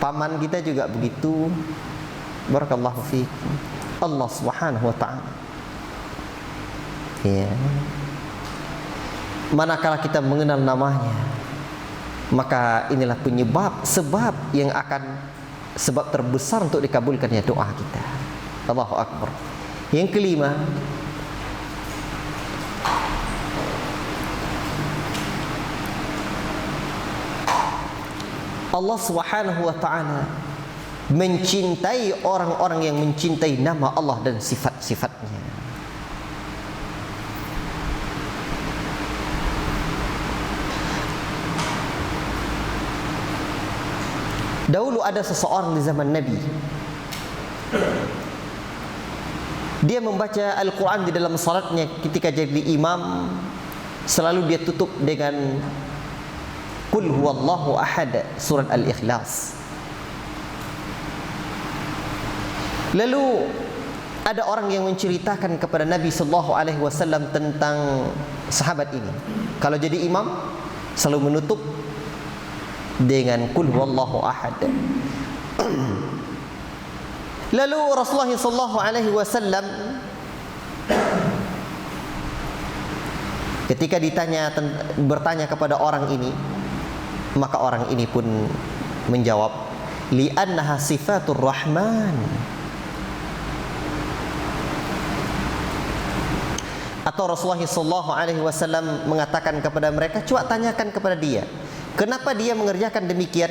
Paman kita juga begitu. Barakallahu fiik. Allah Subhanahu wa taala. Ya. Manakala kita mengenal namanya, maka inilah sebab yang akan sebab terbesar untuk dikabulkannya doa kita. Allahu Akbar. Yang kelima, Allah Subhanahu wa taala mencintai orang-orang yang mencintai nama Allah dan sifat-sifatnya. Dahulu ada seseorang di zaman Nabi. Dia membaca Al-Quran di dalam salatnya ketika jadi imam. Selalu dia tutup dengan Qul huwallahu ahad, surat Al-Ikhlas. Lalu ada orang yang menceritakan kepada Nabi sallallahu alaihi wasallam tentang sahabat ini. Kalau jadi imam selalu menutup dengan Qul huwallahu ahad. Lalu Rasulullah sallallahu alaihi wasallam ketika bertanya kepada orang ini, maka orang ini pun menjawab, li'annaha sifatur rahman. Atau Rasulullah sallallahu alaihi wasallam mengatakan kepada mereka, coba tanyakan kepada dia, kenapa dia mengerjakan demikian?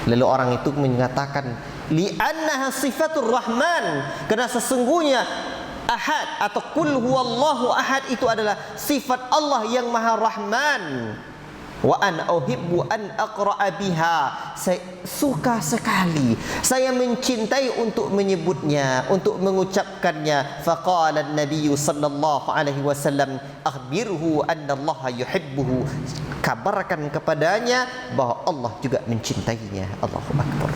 Lalu orang itu mengatakan, li'annaha sifatur rahman, karena sesungguhnya ahad atau qul huwallahu ahad itu adalah sifat Allah yang maha rahman. Wa an uhibbu an aqra'a biha, saya suka sekali, saya mencintai untuk menyebutnya, untuk mengucapkannya. Faqala an-nabiy sallallahu alaihi wasallam, akhbirhu anna Allah yuhibbuhu, kabarkan kepadanya bahwa Allah juga mencintainya. Allahu akbar.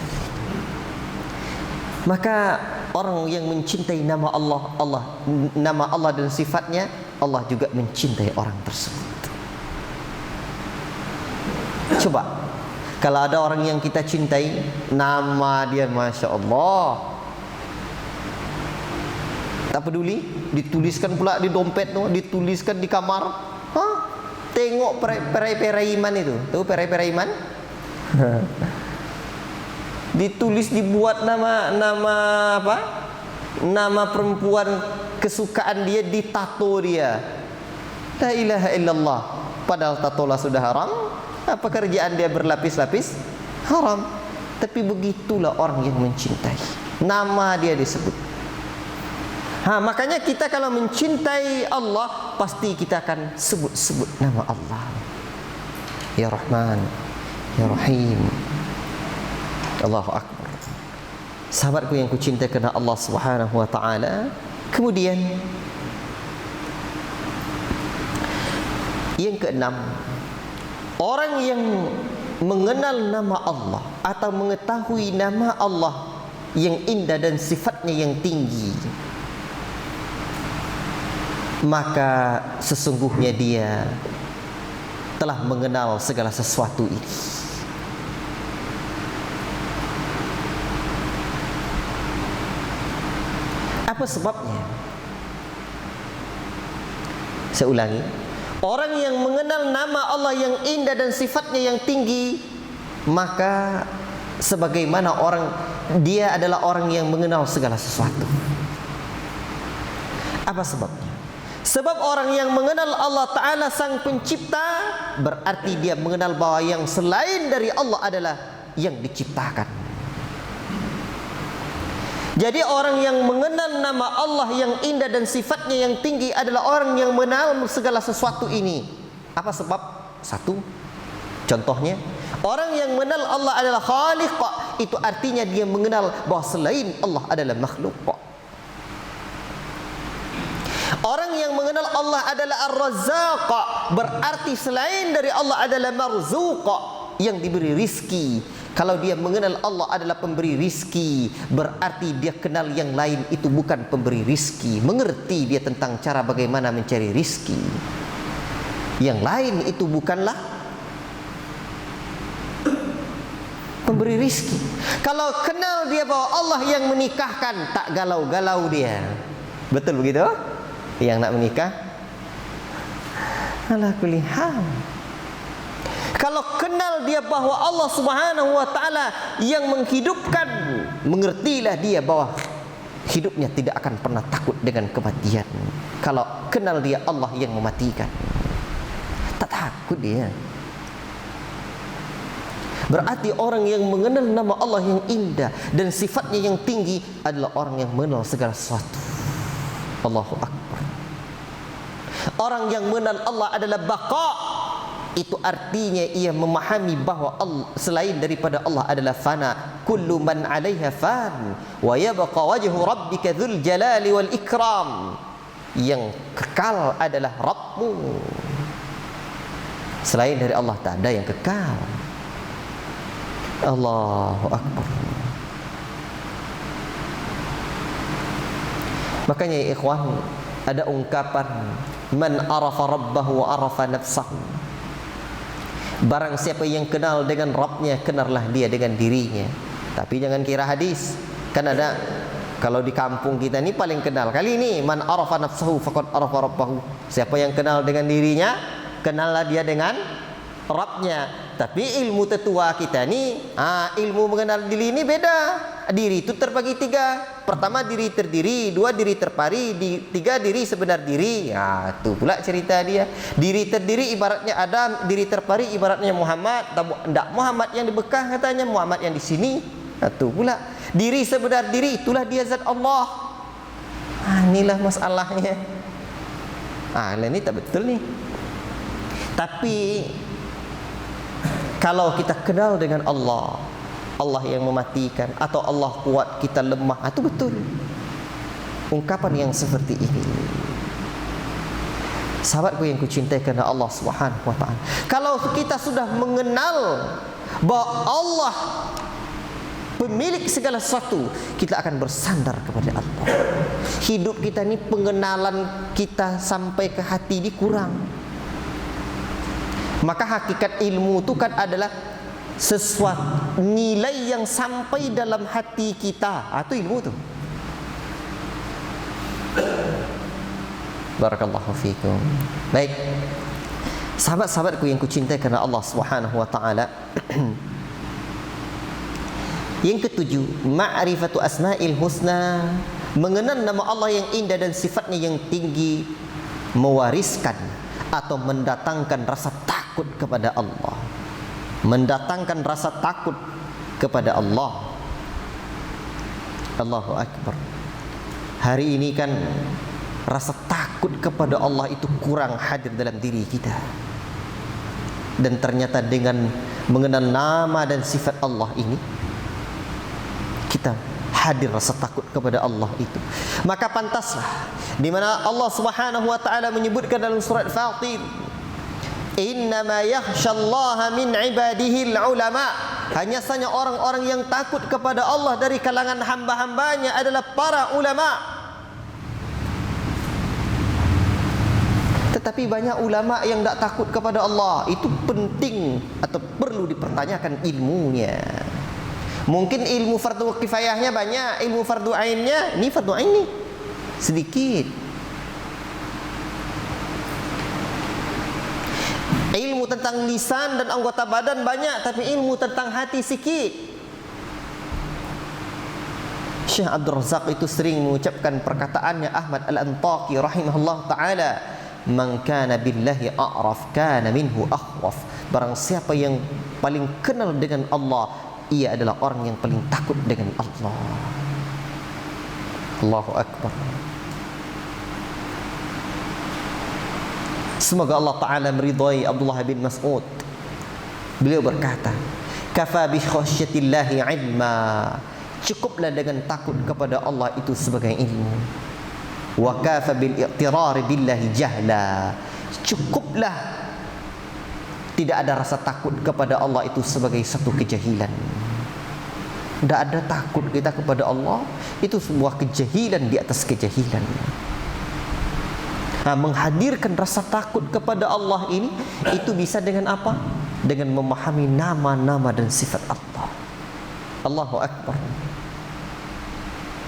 Maka orang yang mencintai nama Allah dan sifatnya, Allah juga mencintai orang tersebut. Coba kalau ada orang yang kita cintai, nama dia Masya Allah, tak peduli, dituliskan pula di dompet tu, dituliskan di kamar. Tengok perai-perai iman itu. Tahu perai-perai iman? Ditulis, dibuat nama apa? Nama perempuan kesukaan dia, ditato dia. La ilaha illallah. Padahal tatolah sudah haram. Apa kerjaan dia berlapis-lapis? Haram. Tapi begitulah orang yang mencintai. Nama dia disebut. Makanya kita kalau mencintai Allah, pasti kita akan sebut-sebut nama Allah. Ya Rahman, Ya Rahim. Allahu Akbar. Sahabatku yang kucintai kerana Allah Subhanahu wa taala. Kemudian yang keenam, orang yang mengenal nama Allah atau mengetahui nama Allah yang indah dan sifatnya yang tinggi, maka sesungguhnya dia telah mengenal segala sesuatu ini. Apa sebabnya? Saya ulangi. Orang yang mengenal nama Allah yang indah dan sifatnya yang tinggi, maka sebagaimana orang, dia adalah orang yang mengenal segala sesuatu. Apa sebabnya? Sebab orang yang mengenal Allah Ta'ala Sang Pencipta, berarti dia mengenal bahwa yang selain dari Allah adalah yang diciptakan. Jadi orang yang mengenal nama Allah yang indah dan sifatnya yang tinggi adalah orang yang mengenal segala sesuatu ini. Apa sebab? Satu, contohnya, orang yang mengenal Allah adalah Khaliq, itu artinya dia mengenal bahwa selain Allah adalah makhluk. Orang yang mengenal Allah adalah Ar-Razzaq, berarti selain dari Allah adalah Marzuq, yang diberi rizki. Kalau dia mengenal Allah adalah pemberi rizki, berarti dia kenal yang lain itu bukan pemberi rizki. Mengerti dia tentang cara bagaimana mencari rizki. Yang lain itu bukanlah pemberi rizki. Kalau kenal dia bahwa Allah yang menikahkan, tak galau-galau dia. Betul begitu? Yang nak menikah, ala kulli hal. Kalau kenal dia bahwa Allah Subhanahu wa Ta'ala yang menghidupkan, mengertilah dia bahwa hidupnya tidak akan pernah takut dengan kematian. Kalau kenal dia Allah yang mematikan, tak takut dia. Berarti orang yang mengenal nama Allah yang indah dan sifatnya yang tinggi adalah orang yang mengenal segala sesuatu. Allahu Akbar. Orang yang mengenal Allah adalah baqa, itu artinya ia memahami bahwa Allah, selain daripada Allah adalah fana. Kullu man 'alaiha fan wa yabqa wajhu rabbika dzul jalali wal ikram. Yang kekal adalah Rabbmu. Selain dari Allah tak ada yang kekal. Allahu Akbar. Makanya ya ikhwan, ada ungkapan, man arafa rabbahu wa arafa nafsahu. Barang siapa yang kenal dengan Rabbnya, kenallah dia dengan dirinya. Tapi jangan kira hadis. Kan ada, kalau di kampung kita ni paling kenal kali ini, man arafa nafsahu faqad arafa rabbahu. Siapa yang kenal dengan dirinya, kenallah dia dengan Rabbnya. Tapi ilmu tetua kita ni, ilmu mengenal diri ni beda. Diri itu terbagi tiga. Pertama diri terdiri, dua diri terpari, tiga diri sebenar diri. Tu pula cerita dia. Diri terdiri ibaratnya Adam, diri terpari ibaratnya Muhammad. Tak Muhammad yang di Bekah katanya, Muhammad yang di sini. Tu pula. Diri sebenar diri, itulah dia zat Allah. Inilah masalahnya. Ini tak betul ni. Tapi kalau kita kenal dengan Allah, Allah yang mematikan, atau Allah kuat kita lemah, itu betul. Ungkapan yang seperti ini, sahabatku yang kucintai kerana Allah Subhanahu wa Ta'ala, kalau kita sudah mengenal bahwa Allah pemilik segala sesuatu, kita akan bersandar kepada Allah. Hidup kita ni, pengenalan kita sampai ke hati ini kurang. Maka hakikat ilmu itu kan adalah sesuatu nilai yang sampai dalam hati kita. Itu ilmu tu. Barakallahu fikum. Baik, sahabat-sahabatku yang kucintai kerana Allah Subhanahu wa Ta'ala. Yang ketujuh, ma'rifatu asma'il husna, mengenal nama Allah yang indah dan sifatnya yang tinggi, mewariskan atau mendatangkan rasa takut kepada Allah. Mendatangkan rasa takut kepada Allah. Allahu Akbar. Hari ini kan rasa takut kepada Allah itu kurang hadir dalam diri kita. Dan ternyata dengan mengenal nama dan sifat Allah ini, kita hadir rasa takut kepada Allah itu. Maka pantaslah, di mana Allah Subhanahu wa Ta'ala menyebutkan dalam surat Fatir, innama yakhshallaha min ibadihi ulama. Hanya saja orang-orang yang takut kepada Allah dari kalangan hamba-hambanya adalah para ulama. Tetapi banyak ulama yang tak takut kepada Allah. Itu penting atau perlu dipertanyakan ilmunya. Mungkin ilmu fardu kifayahnya banyak, ilmu fardu ainnya, ni fardu ain ni. sedikit. Ilmu tentang lisan dan anggota badan banyak, tapi ilmu tentang hati sikit. Syekh Abdul Razak itu sering mengucapkan perkataannya Ahmad Al-Antaqi rahimahullah ta'ala, man kana billahi a'raf kana minhu akhwaf. Barang siapa yang paling kenal dengan Allah, ia adalah orang yang paling takut dengan Allah. Allahu Akbar. Semoga Allah Ta'ala meridai Abdullah bin Mas'ud. Beliau berkata, kafa bi khasyatillahi ilma, cukuplah dengan takut kepada Allah itu sebagai ilmu. Wa kafa bil i'tirar billahi jahla, cukuplah tidak ada rasa takut kepada Allah itu sebagai satu kejahilan. Tidak ada takut kita kepada Allah, itu sebuah kejahilan di atas kejahilan. Nah, menghadirkan rasa takut kepada Allah ini, itu bisa dengan apa? Dengan memahami nama-nama dan sifat Allah. Allahu Akbar.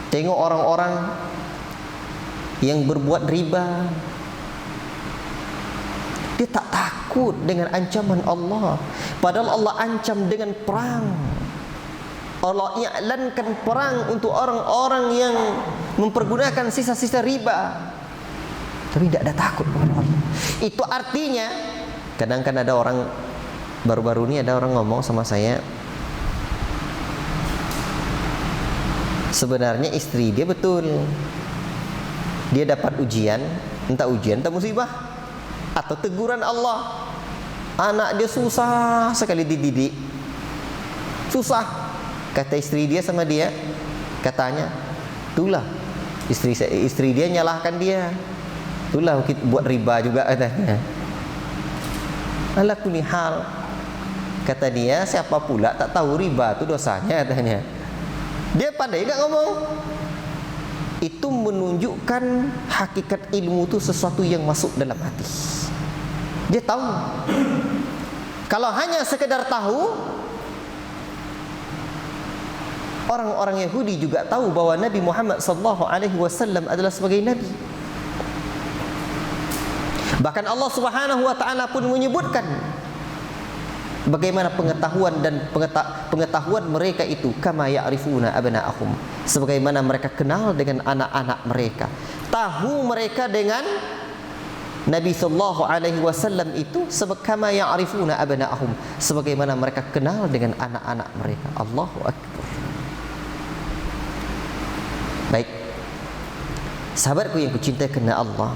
Tengok orang-orang yang berbuat riba, dia tak takut dengan ancaman Allah, padahal Allah ancam dengan perang. Allah i'lankan perang untuk orang-orang yang mempergunakan sisa-sisa riba, tapi tidak ada takut kepada Allah. Itu artinya, kadang-kadang ada orang, baru-baru ini ada orang ngomong sama saya, sebenarnya istri dia betul, dia dapat ujian, entah musibah atau teguran Allah. Anak dia susah sekali dididik, susah. Kata istri dia sama dia, katanya, itulah istri dia nyalahkan dia, itulah buat riba juga katanya. Ala kulli hal, kata dia, siapa pula tak tahu riba itu dosanya katanya. Dia pandai enggak ngomong. Itu menunjukkan hakikat ilmu itu sesuatu yang masuk dalam hati. Dia tahu. Kalau hanya sekedar tahu, orang-orang Yahudi juga tahu bahwa Nabi Muhammad SAW adalah sebagai Nabi. Bahkan Allah Subhanahu wa Ta'ala pun menyebutkan bagaimana pengetahuan dan pengetahuan mereka itu, kama ya'rifuna abna'ahum, sebagaimana mereka kenal dengan anak-anak mereka. Tahu mereka dengan Nabi sallallahu alaihi wasallam itu kama ya'rifuna abna'ahum, sebagaimana mereka kenal dengan anak-anak mereka. Allahu Akbar. Baik, sahabatku yang kucintai karena Allah,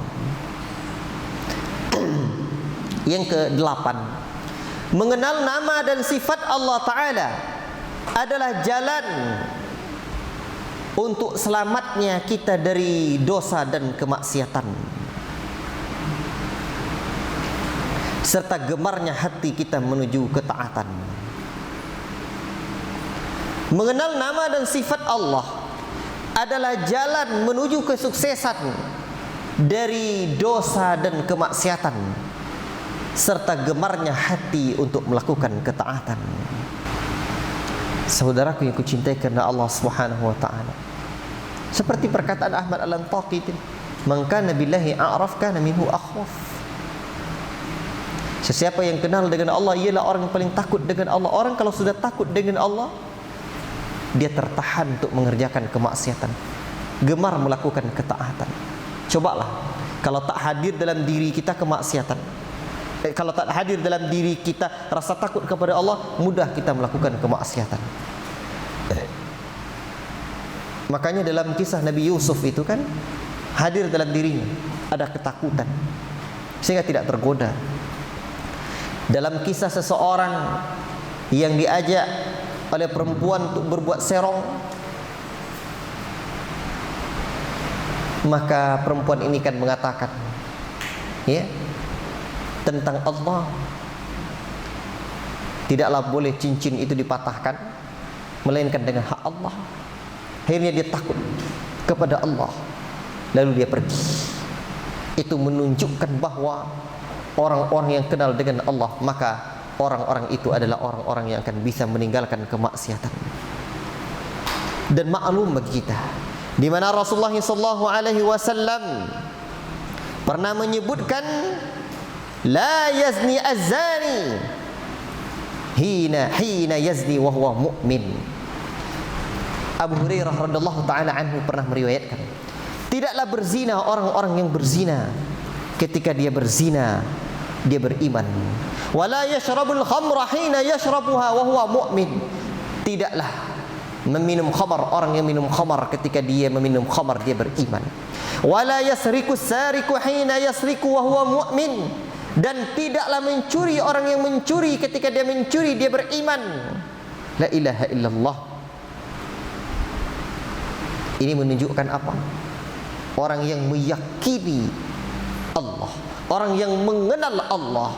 yang ke-8, mengenal nama dan sifat Allah Ta'ala adalah jalan untuk selamatnya kita dari dosa dan kemaksiatan, serta gemarnya hati kita menuju ketaatan. Mengenal nama dan sifat Allah adalah jalan menuju kesuksesan dari dosa dan kemaksiatan, serta gemarnya hati untuk melakukan ketaatan. Saudaraku yang kucintai karena Allah Subhanahu wa Ta'ala, seperti perkataan Ahmad Al-Antaqi, man kana billahi a'raf kana minhu akhwaf. Sesiapa yang kenal dengan Allah ialah orang yang paling takut dengan Allah. Orang kalau sudah takut dengan Allah, dia tertahan untuk mengerjakan kemaksiatan, gemar melakukan ketaatan. Cobalah, kalau tak hadir dalam diri kita kemaksiatan, kalau tak hadir dalam diri kita rasa takut kepada Allah, mudah kita melakukan kemaksiatan. Makanya dalam kisah Nabi Yusuf itu kan, hadir dalam dirinya ada ketakutan sehingga tidak tergoda. Dalam kisah seseorang yang diajak oleh perempuan untuk berbuat serong, maka perempuan ini kan mengatakan, ya, tentang Allah, tidaklah boleh cincin itu dipatahkan melainkan dengan hak Allah. Akhirnya dia takut kepada Allah, lalu dia pergi. Itu menunjukkan bahwa orang-orang yang kenal dengan Allah, maka orang-orang itu adalah orang-orang yang akan bisa meninggalkan kemaksiatan. Dan maklum bagi kita, di mana Rasulullah sallallahu alaihi wasallam pernah menyebutkan la yazni az-zani hina yazni wa huwa mu'min. Abu Hurairah radhiyallahu taala anhu pernah meriwayatkan, tidaklah berzina orang-orang yang berzina ketika dia berzina dia beriman. Wala yashrabul khamra hina yashrabuha wa huwa mu'min. Tidaklah meminum khamar orang yang minum khamar ketika dia meminum khamar dia beriman. Wala yasriku sariku hina yasriku wa huwa mu'min. Dan tidaklah mencuri orang yang mencuri ketika dia mencuri dia beriman. La ilaha illallah. Ini menunjukkan apa? Orang yang meyakini Allah, orang yang mengenal Allah,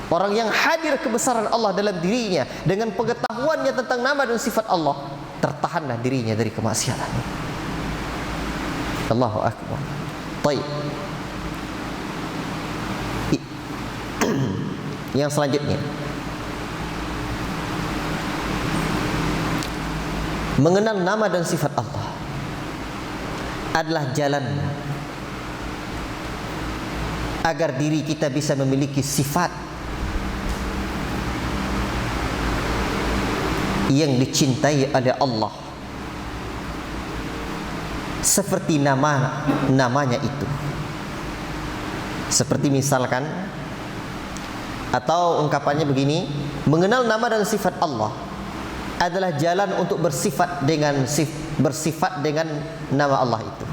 orang yang hadir kebesaran Allah dalam dirinya dengan pengetahuannya tentang nama dan sifat Allah, tertahanlah dirinya dari kemaksiatan. Allahu akbar. Baik. Yang selanjutnya, mengenal nama dan sifat Allah adalah jalan agar diri kita bisa memiliki sifat yang dicintai oleh Allah seperti namanya itu. Seperti misalkan, atau ungkapannya begini, mengenal nama dan sifat Allah adalah jalan untuk bersifat dengan nama Allah itu.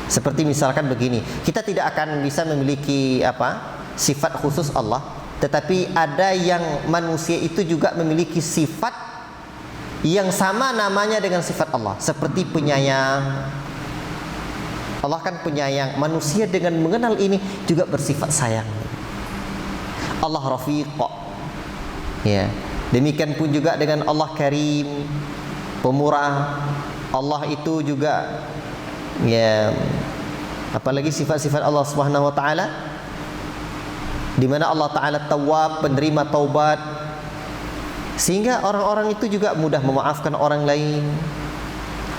Seperti misalkan begini, kita tidak akan bisa memiliki sifat khusus Allah, tetapi ada yang manusia itu juga memiliki sifat yang sama namanya dengan sifat Allah, seperti penyayang. Allah kan penyayang, manusia dengan mengenal ini juga bersifat sayang. Allah Rafiq, ya. Demikian pun juga dengan Allah Karim, pemurah. Allah itu juga, ya, apalagi sifat-sifat Allah Subhanahu wa taala, di mana Allah taala Tawwab, penerima taubat, sehingga orang-orang itu juga mudah memaafkan orang lain.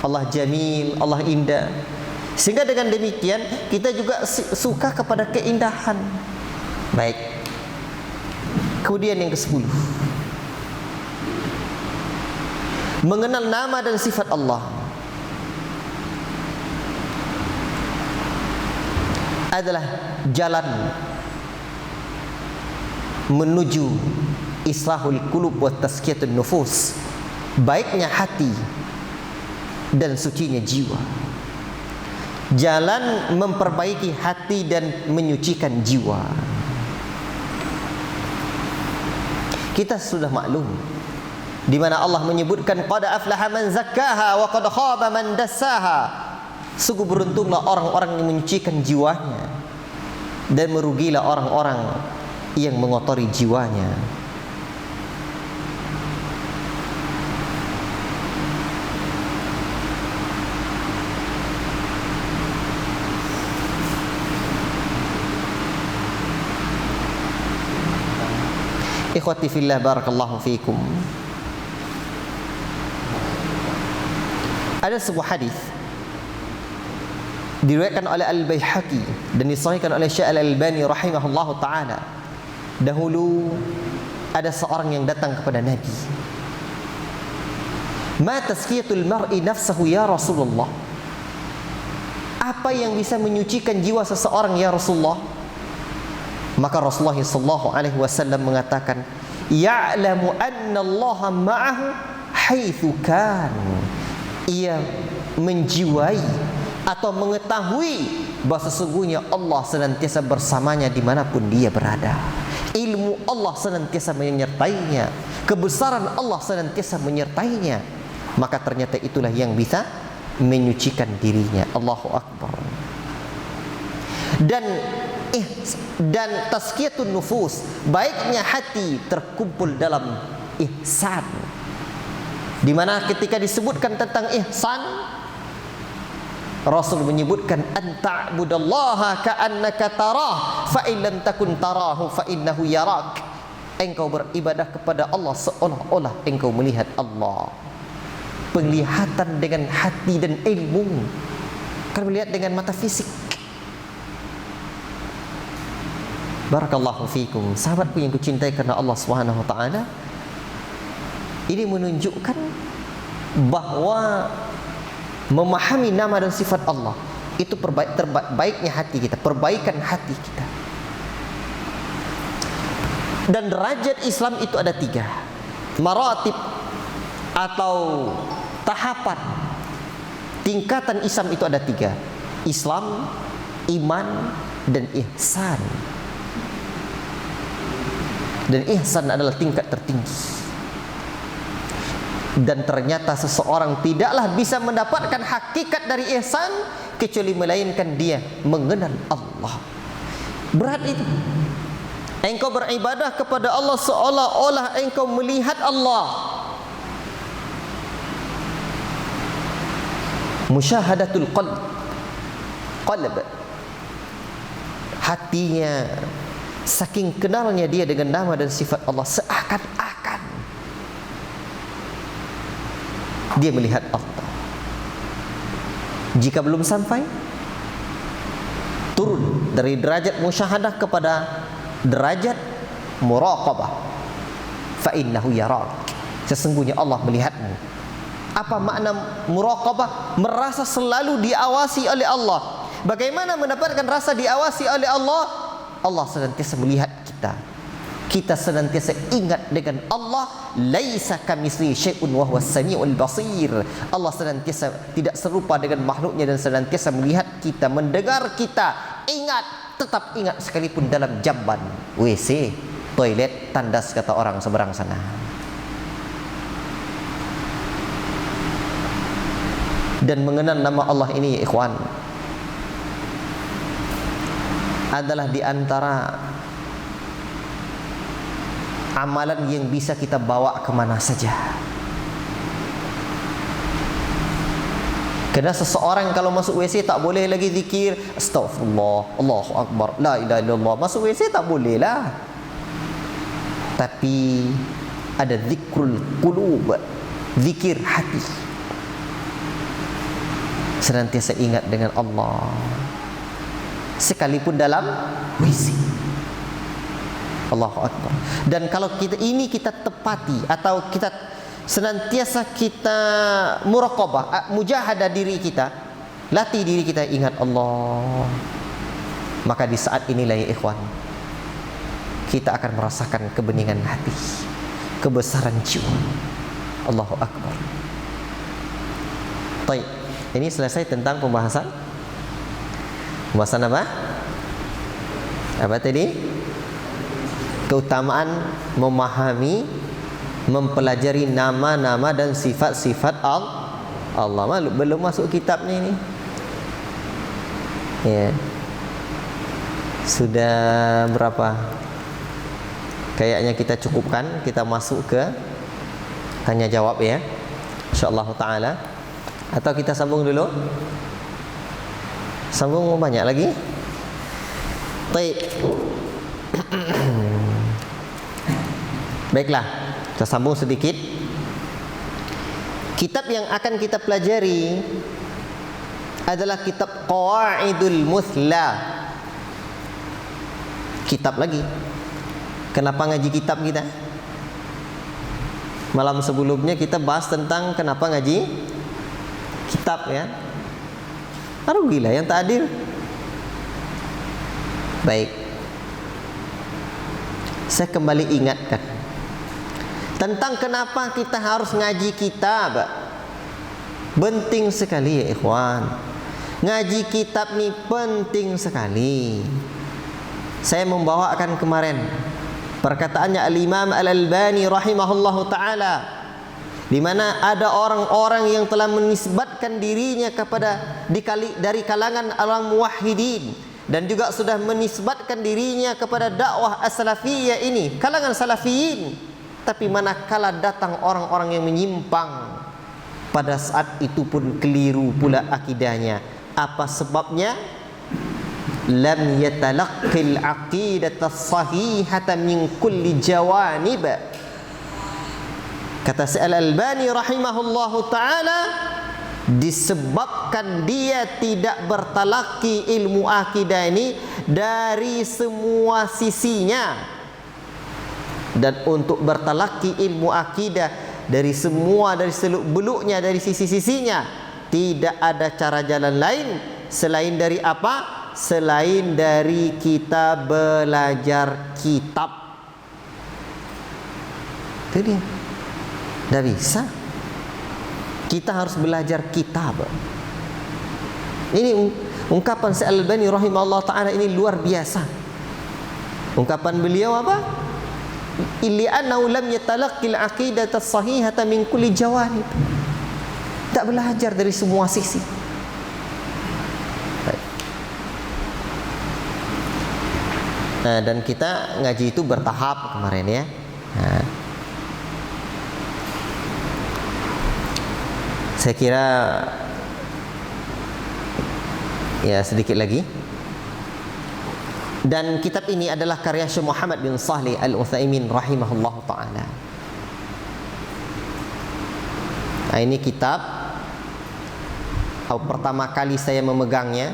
Allah Jamil, Allah indah. Sehingga dengan demikian kita juga suka kepada keindahan. Baik. Kemudian yang ke-10, mengenal nama dan sifat Allah adalah jalan menuju islahul qulub wa tazkiyatun nufus, baiknya hati dan sucinya jiwa. Jalan memperbaiki hati dan menyucikan jiwa. Kita sudah maklum di mana Allah menyebutkan qad aflaha man zakkaha wa qad khaba man dassaha. Sungguh beruntunglah orang-orang yang menyucikan jiwanya dan merugilah orang-orang yang mengotori jiwanya. Ikhwati fillah, barakallahu fiikum. Ada sebuah hadis diriwayatkan oleh Al-Baihaqi dan disahihkan oleh Syekh Al-Albani rahimahullahu taala. Dahulu ada seorang yang datang kepada Nabi. Ma tazkiyatul mar'i nafsahu ya Rasulullah? Apa yang bisa menyucikan jiwa seseorang ya Rasulullah? Maka Rasulullah sallallahu alaihi wasallam mengatakan, ya'lamu anna Allah ma'ahu haitsu kan. Ia menjiwai atau mengetahui bahwa sesungguhnya Allah senantiasa bersamanya dimanapun dia berada. Ilmu Allah senantiasa menyertainya, kebesaran Allah senantiasa menyertainya. Maka ternyata itulah yang bisa menyucikan dirinya. Allahu Akbar. Dan tazkiyatun nufus, baiknya hati terkumpul dalam ihsan. Di mana ketika disebutkan tentang ihsan, Rasul menyebutkan anta'budallaha ka'annaka tarah fa in lam takun tarahu fa innahu yarak. Engkau beribadah kepada Allah seolah-olah engkau melihat Allah. penglihatan dengan hati dan ilmu, bukan melihat dengan mata fisik. Barakallahu fikum, sahabatku yang kucintai karena Allah Subhanahu wa taala. Ini menunjukkan bahwa memahami nama dan sifat Allah itu terbaiknya hati kita, perbaikan hati kita. Dan derajat Islam itu ada 3 maratib atau tahapan. Tingkatan Islam itu ada 3: Islam, iman, dan ihsan. Dan ihsan adalah tingkat tertinggi. Dan ternyata seseorang tidaklah bisa mendapatkan hakikat dari ihsan kecuali melainkan dia mengenal Allah. Berat itu. Engkau beribadah kepada Allah seolah-olah engkau melihat Allah. Musyahadatul qalb. Hatinya saking kenalnya dia dengan nama dan sifat Allah, seakan-akan dia melihat Allah. Jika belum sampai, turun dari derajat musyahadah kepada derajat muraqabah. Fa innahu yarak. Sesungguhnya Allah melihatmu. Apa makna muraqabah? Merasa selalu diawasi oleh Allah. Bagaimana mendapatkan rasa diawasi oleh Allah? Allah senantiasa melihat kita. Kita senantiasa ingat dengan Allah. Laisa kamitslihi syai'un wa huwas samiul basir. Allah senantiasa tidak serupa dengan makhluknya dan senantiasa melihat kita, mendengar kita. Ingat, tetap ingat sekalipun dalam jamban, WC, toilet, tandas kata orang seberang sana. Dan mengenal nama Allah ini, ikhwan, adalah di antara amalan yang bisa kita bawa kemana saja. Karena seseorang kalau masuk WC tak boleh lagi zikir Astaghfirullah, Allahu Akbar, La ilaha illallah. Masuk WC tak boleh lah. Tapi ada zikrul qulub, zikir hati. Senantiasa ingat dengan Allah sekalipun dalam WC. Allahu Akbar. Dan kalau kita tepati atau kita senantiasa kita muraqabah, mujahadah diri kita, latih diri kita ingat Allah, maka di saat inilah ya ikhwan, kita akan merasakan kebeningan hati, kebesaran jiwa. Allahu Akbar. Baik, ini selesai tentang pembahasan apa? Apa tadi? Keutamaan memahami, mempelajari nama-nama dan sifat-sifat Allah. Belum masuk kitab ni. Ya. Sudah berapa? Kayaknya kita cukupkan, kita masuk ke tanya jawab ya. Insyaallah taala. Atau kita sambung dulu? Sambung banyak lagi? Baik. Baiklah, kita sambung sedikit. Kitab yang akan kita pelajari adalah kitab Qawaidul Muthla. Kitab lagi. Kenapa ngaji kitab kita? Malam sebelumnya kita bahas tentang kenapa ngaji kitab ya. Rugilah yang tak hadir. Baik. Saya kembali ingatkan tentang kenapa kita harus ngaji kitab. Penting sekali ya ikhwan. Ngaji kitab ni penting sekali. Saya membawakan kemarin perkataannya Al-Imam Al-Albani rahimahullahu ta'ala, di mana ada orang-orang yang telah menisbatkan dirinya kepada dari kalangan orang muwahhidin dan juga sudah menisbatkan dirinya kepada dakwah as-salafiyah ini, kalangan salafiyin. Tapi manakala datang orang-orang yang menyimpang, pada saat itu pun keliru pula akidahnya. Apa sebabnya? Lam yatalaqqil aqidata sahihata min kulli jawanib. Kata Al-Albani rahimahullahu ta'ala, disebabkan dia tidak bertalaki ilmu akidah ini dari semua sisinya. Dan untuk bertalaki ilmu akidah dari seluk-beluknya, dari sisi-sisinya, tidak ada cara jalan lain selain dari apa? Selain dari kita belajar kitab. Itu dia. Tidak bisa. Kita harus belajar kitab. Ini ungkapan Al-Albani rahimahullah ta'ala ini luar biasa. Ungkapan beliau apa? Li'annahu lam yatalaqqi al-aqidata as-sahihata min kulli jawanib. Tak belajar dari semua sisi. Nah, dan kita ngaji itu bertahap kemarin ya. Nah, saya kira ya sedikit lagi. Dan kitab ini adalah karya Syekh Muhammad bin Shalih Al-Utsaimin rahimahullahu taala. Nah, ini kitab pertama kali saya memegangnya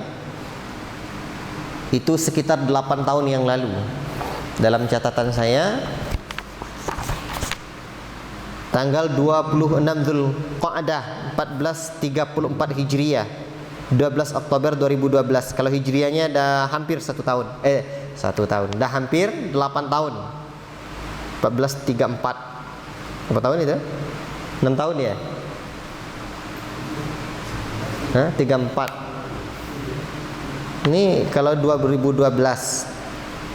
itu sekitar 8 tahun yang lalu. Dalam catatan saya tanggal 26 Dzulqa'dah 1434 Hijriah, 12 Oktober 2012. Kalau Hijriahnya dah hampir 1 tahun. 1 tahun. Dah hampir 8 tahun. 1434. Berapa tahun itu? 6 tahun ya? 34. Ini kalau 2012.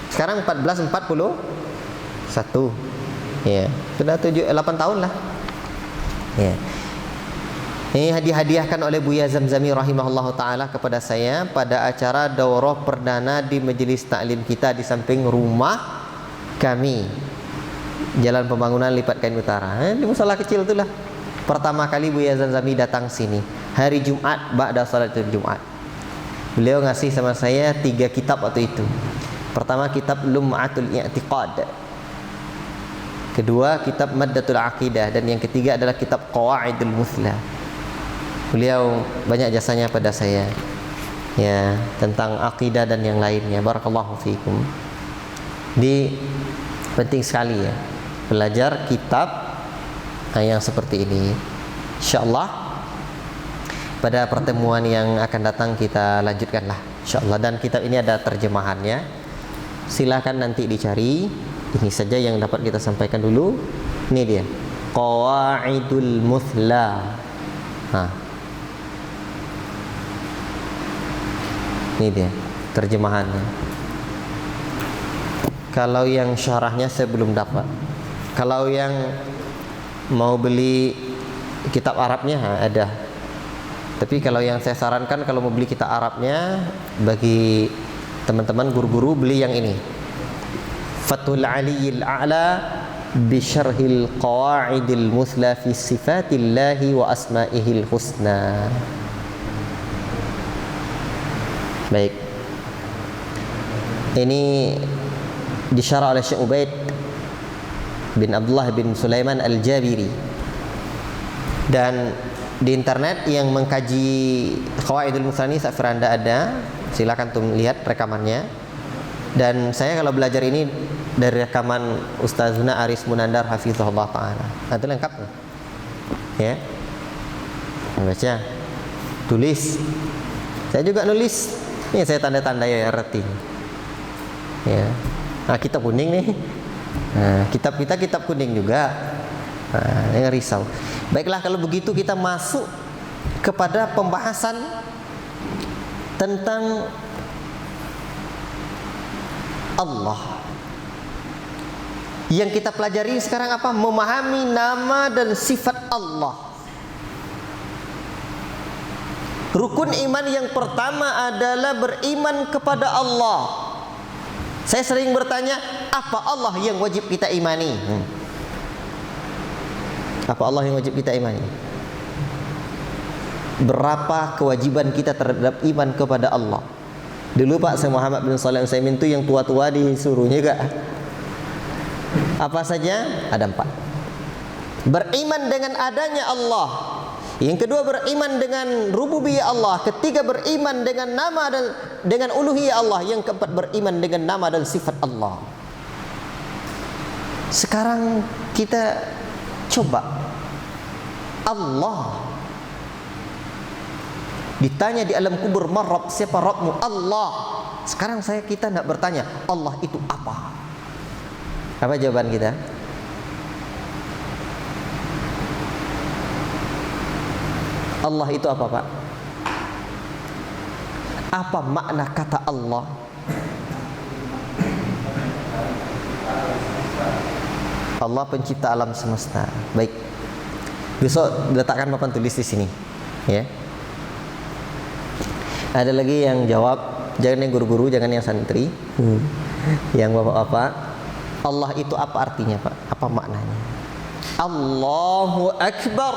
Sekarang 1441. Ya, sudah 8 tahun lah. Ya. Ini dihadiahkan oleh Buya Zamzami rahimahullahu taala kepada saya pada acara daurah perdana di majelis taklim kita di samping rumah kami, Jalan Pembangunan Lipat Kain Utara. Di musola kecil itulah. Pertama kali Buya Zamzami datang sini hari Jumat ba'da salatul Jumat. Beliau ngasih sama saya 3 kitab waktu itu. Pertama kitab Lum'atul I'tiqad, kedua kitab Maddatul Aqidah, dan yang ketiga adalah kitab Qawaidul Muthla. Beliau banyak jasanya pada saya ya tentang akidah dan yang lainnya. Barakallahu fikum. Penting sekali ya belajar kitab yang seperti ini. Insyaallah pada pertemuan yang akan datang kita lanjutkanlah insyaallah. Dan kitab ini ada terjemahannya. Silakan nanti dicari. Ini saja yang dapat kita sampaikan dulu. Ini dia Qawaidul Muthla. Ini dia terjemahannya. Kalau yang syarahnya saya belum dapat. Kalau yang mau beli kitab Arabnya ada. Tapi kalau yang saya sarankan kalau mau beli kitab Arabnya bagi teman-teman guru-guru, beli yang ini, Fathul Aliyil A'la bi Syarhil Qawaidil Muthla fi Sifatillahi wa Asma'ihil Husna. Baik. Ini disyarah oleh Syekh Ubaid bin Abdullah bin Sulaiman Al-Jabiri. Dan di internet yang mengkaji Qawaidul Muthla ini saya kira Anda ada. Silakan tuh lihat rekamannya. Dan saya kalau belajar ini dari rekaman Ustazuna Aris Munandar hafizahullah taala. Nah, itu lengkap nih. Ya. Baca. Tulis. Saya juga nulis. Ini saya tanda-tanda ya arti. Ya. Nah, kitab kuning nih. Nah, kitab kita kitab kuning juga. Nah, ini risau. Baiklah kalau begitu kita masuk kepada pembahasan tentang Allah. Yang kita pelajari sekarang apa? Memahami nama dan sifat Allah. Rukun iman yang pertama adalah beriman kepada Allah. Saya sering bertanya, apa Allah yang wajib kita imani? Apa Allah yang wajib kita imani? Berapa kewajiban kita terhadap iman kepada Allah? Dulu Pak Syekh Muhammad bin Shalih Al-Utsaimin itu yang tua-tua disuruhnya gak? Apa saja? Ada 4. beriman dengan adanya Allah. Yang kedua, beriman dengan rububiyah Allah. Ketiga, beriman dengan nama dan dengan uluhiyah Allah. Yang keempat, beriman dengan nama dan sifat Allah. Sekarang kita coba, Allah ditanya di alam kubur, "Man Rabb?" Siapa Rabbmu? Allah. Sekarang kita tidak bertanya, Allah itu apa? Apa jawaban kita? Allah itu apa, Pak? Apa makna kata Allah? Allah pencipta alam semesta. Baik. Besok letakkan papan tulis di sini, ya. Ada lagi yang jawab, jangan yang guru-guru, jangan yang santri. Yang bapak-bapak, Allah itu apa artinya, Pak? Apa maknanya? Allahu Akbar.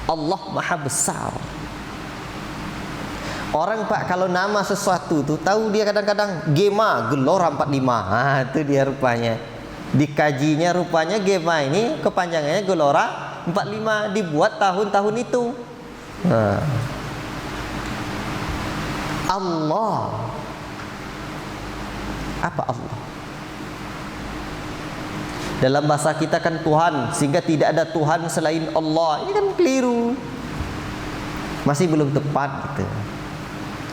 Allah Maha Besar. Orang, Pak, kalau nama sesuatu tuh tahu dia kadang-kadang Gema, Gelora 45. Itu dia rupanya. Dikajinya rupanya Gema ini kepanjangannya Gelora 45, dibuat tahun-tahun itu. Allah. Apa Allah? Dalam bahasa kita kan Tuhan, sehingga tidak ada Tuhan selain Allah. Ini kan keliru. Masih belum tepat gitu.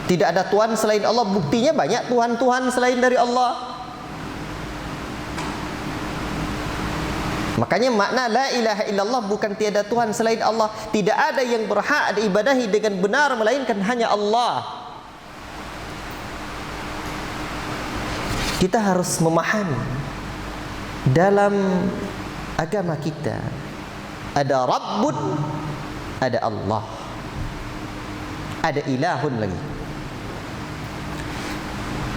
Tidak ada Tuhan selain Allah, buktinya banyak Tuhan-Tuhan selain dari Allah. Makanya makna la ilaha illallah bukan tiada Tuhan selain Allah. Tidak ada yang berhak diibadahi dengan benar melainkan hanya Allah. Kita harus memahami, dalam agama kita ada Rabbun, ada Allah, ada ilahun lagi.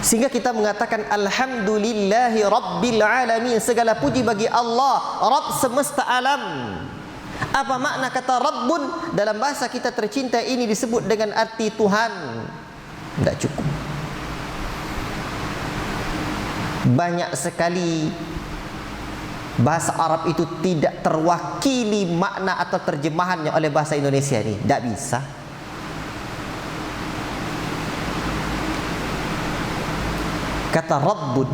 Sehingga kita mengatakan alhamdulillahi rabbil alamin, segala puji bagi Allah, Rabb semesta alam. Apa makna kata Rabbun? Dalam bahasa kita tercinta ini disebut dengan arti Tuhan. Tidak cukup. Banyak sekali bahasa Arab itu tidak terwakili makna atau terjemahannya oleh bahasa Indonesia ini. Tidak bisa. Kata Rabbun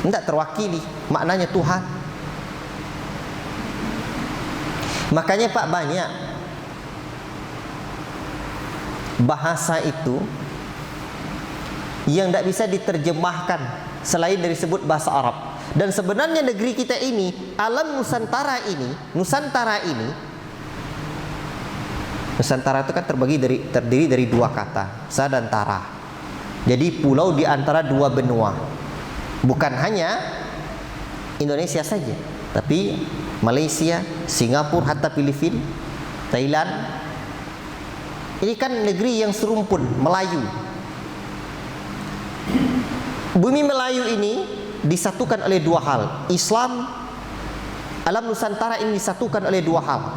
tidak terwakili maknanya Tuhan. Makanya, Pak, banyak bahasa itu yang tidak bisa diterjemahkan selain dari sebut bahasa Arab. Dan sebenarnya negeri kita ini, alam Nusantara ini, Nusantara itu kan terdiri dari dua kata, Sa dan Tara. Jadi pulau di antara dua benua. Bukan hanya Indonesia saja, tapi Malaysia, Singapura, hatta Filipina, Thailand. Ini kan negeri yang serumpun, Melayu. Bumi Melayu ini disatukan oleh dua hal. Islam, alam Nusantara ini disatukan oleh dua hal.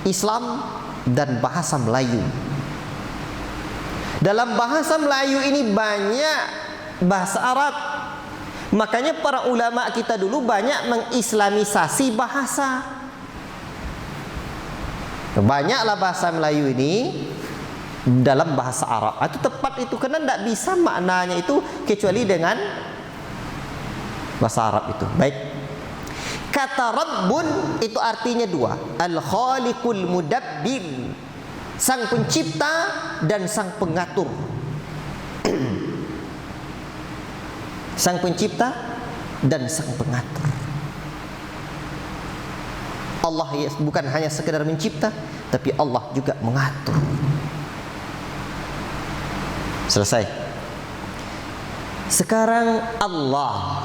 Islam dan bahasa Melayu. Dalam bahasa Melayu ini banyak bahasa Arab. Makanya para ulama kita dulu banyak mengislamisasi bahasa. Banyaklah bahasa Melayu ini dalam bahasa Arab. Itu tepat itu, karena tidak bisa maknanya itu kecuali dengan bahasa Arab itu. Baik. Kata Rabbun itu artinya dua. Al-Khaliqul Mudabbir, sang pencipta dan sang pengatur. Sang pencipta dan sang pengatur. Allah bukan hanya sekedar mencipta, tapi Allah juga mengatur. Selesai. Sekarang Allah.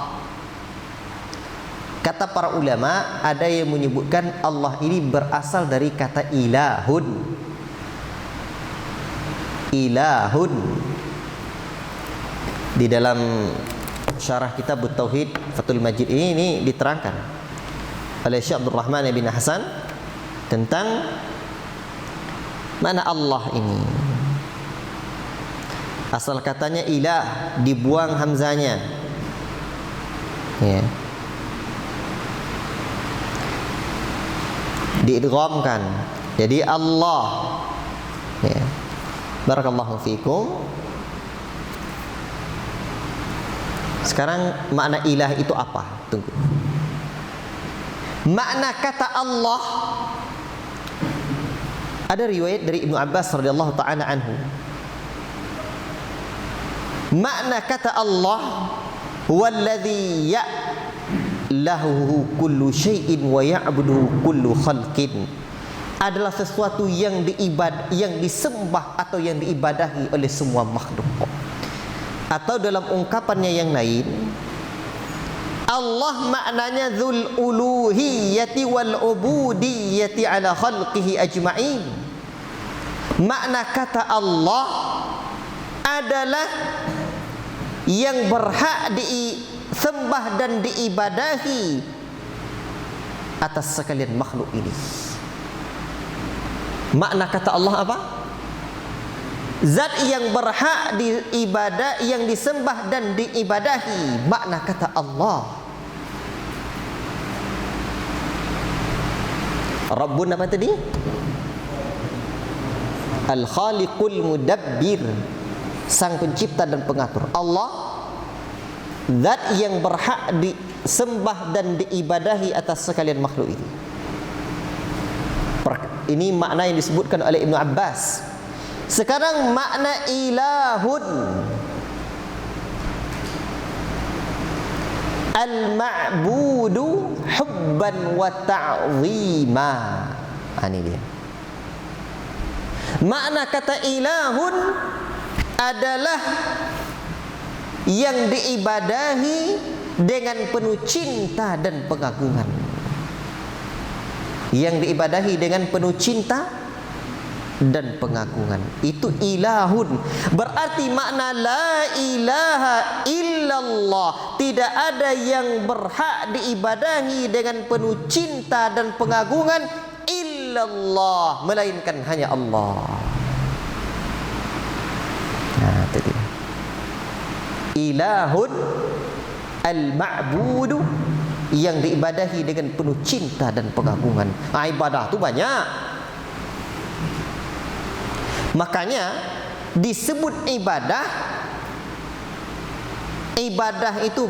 Kata para ulama, ada yang menyebutkan Allah ini berasal dari kata ilahun. Ilahun. Di dalam syarah kitab Tauhid Fathul Majid ini diterangkan oleh Syekh Abdul Rahman bin Hasan tentang mana Allah ini. Asal katanya ilah, dibuang hamzanya. Ya. diidghamkan. Jadi Allah. Ya. Barakallahu fikum. Sekarang makna ilah itu apa? Tunggu. Makna kata Allah, ada riwayat dari Ibnu Abbas radhiyallahu taala anhu. Makna kata Allah, huwallazi ya'lahu kullu syai'in wa ya'budu kullu khalqin, adalah sesuatu yang disembah atau yang diibadahi oleh semua makhluk. Atau dalam ungkapannya yang lain, Allah maknanya dzul uluhiyyati wal ubudiyyati ala khalqihi ajma'in. Makna kata Allah adalah yang berhak disembah dan diibadahi atas sekalian makhluk ini. Makna kata Allah apa? Zat yang berhak diibadah, yang disembah dan diibadahi. Makna kata Allah. Rabbun apa tadi? Al-Khaliqul Mudabbir, sang pencipta dan pengatur. Allah, zat yang berhak disembah dan diibadahi atas sekalian makhluk ini. Ini makna yang disebutkan oleh Ibnu Abbas. Sekarang makna ilahun, al-ma'budu hubban wa ta'zima. Ini dia. Makna kata ilahun adalah yang diibadahi dengan penuh cinta dan pengagungan. Yang diibadahi dengan penuh cinta dan pengagungan, itu ilahun. Berarti makna la ilaha illallah, tidak ada yang berhak diibadahi dengan penuh cinta dan pengagungan illallah, melainkan hanya Allah. Nah, itu dia. Ilahun al-ma'budu, yang diibadahi dengan penuh cinta dan pengagungan. Ibadah tu banyak. Makanya disebut ibadah. Ibadah itu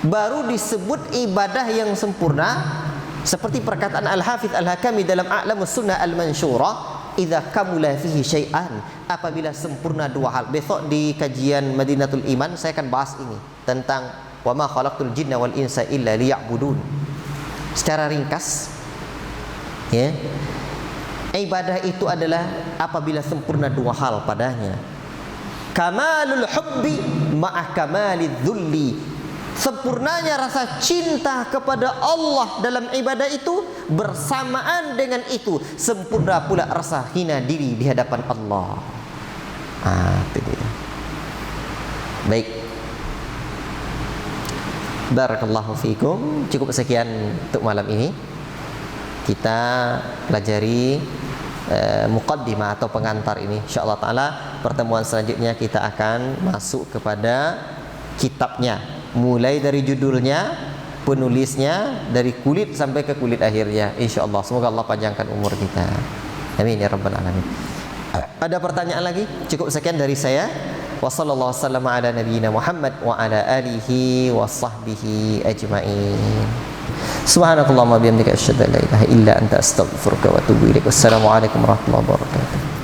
baru disebut ibadah yang sempurna, seperti perkataan Al-Hafidz Al-Hakami dalam A'lamus Sunnah Al-Mansyurah, idza kamula fihi syai'an, apabila sempurna dua hal. Besok di kajian Madinatul Iman saya akan bahas ini tentang wa ma khalaqtul jinna wal insa illa liya'budun. Secara ringkas, ya. Ibadah itu adalah apabila sempurna dua hal padanya. Kamalul hubbi ma'a kamalidz dzulli. Sempurnanya rasa cinta kepada Allah dalam ibadah itu, bersamaan dengan itu sempurna pula rasa hina diri di hadapan Allah. Itu dia. Baik. Barakallahu fikum. Cukup sekian untuk malam ini. Kita pelajari muqaddimah atau pengantar ini. InsyaAllah ta'ala pertemuan selanjutnya kita akan masuk kepada kitabnya, mulai dari judulnya, penulisnya, dari kulit sampai ke kulit akhirnya, InsyaAllah. Semoga Allah panjangkan umur kita. Amin ya rabbal alamin. Ada pertanyaan lagi? Cukup sekian dari saya. Wa sallallahu wasallam ala nabiyyina Muhammad wa ala alihi wa sahbihi ajma'in. Subhanakallahumma bihamdika asyhadu an la ilaha illa anta astaghfiruka wa atubu ilaik. Wassalamu alaikum warahmatullahi wabarakatuh.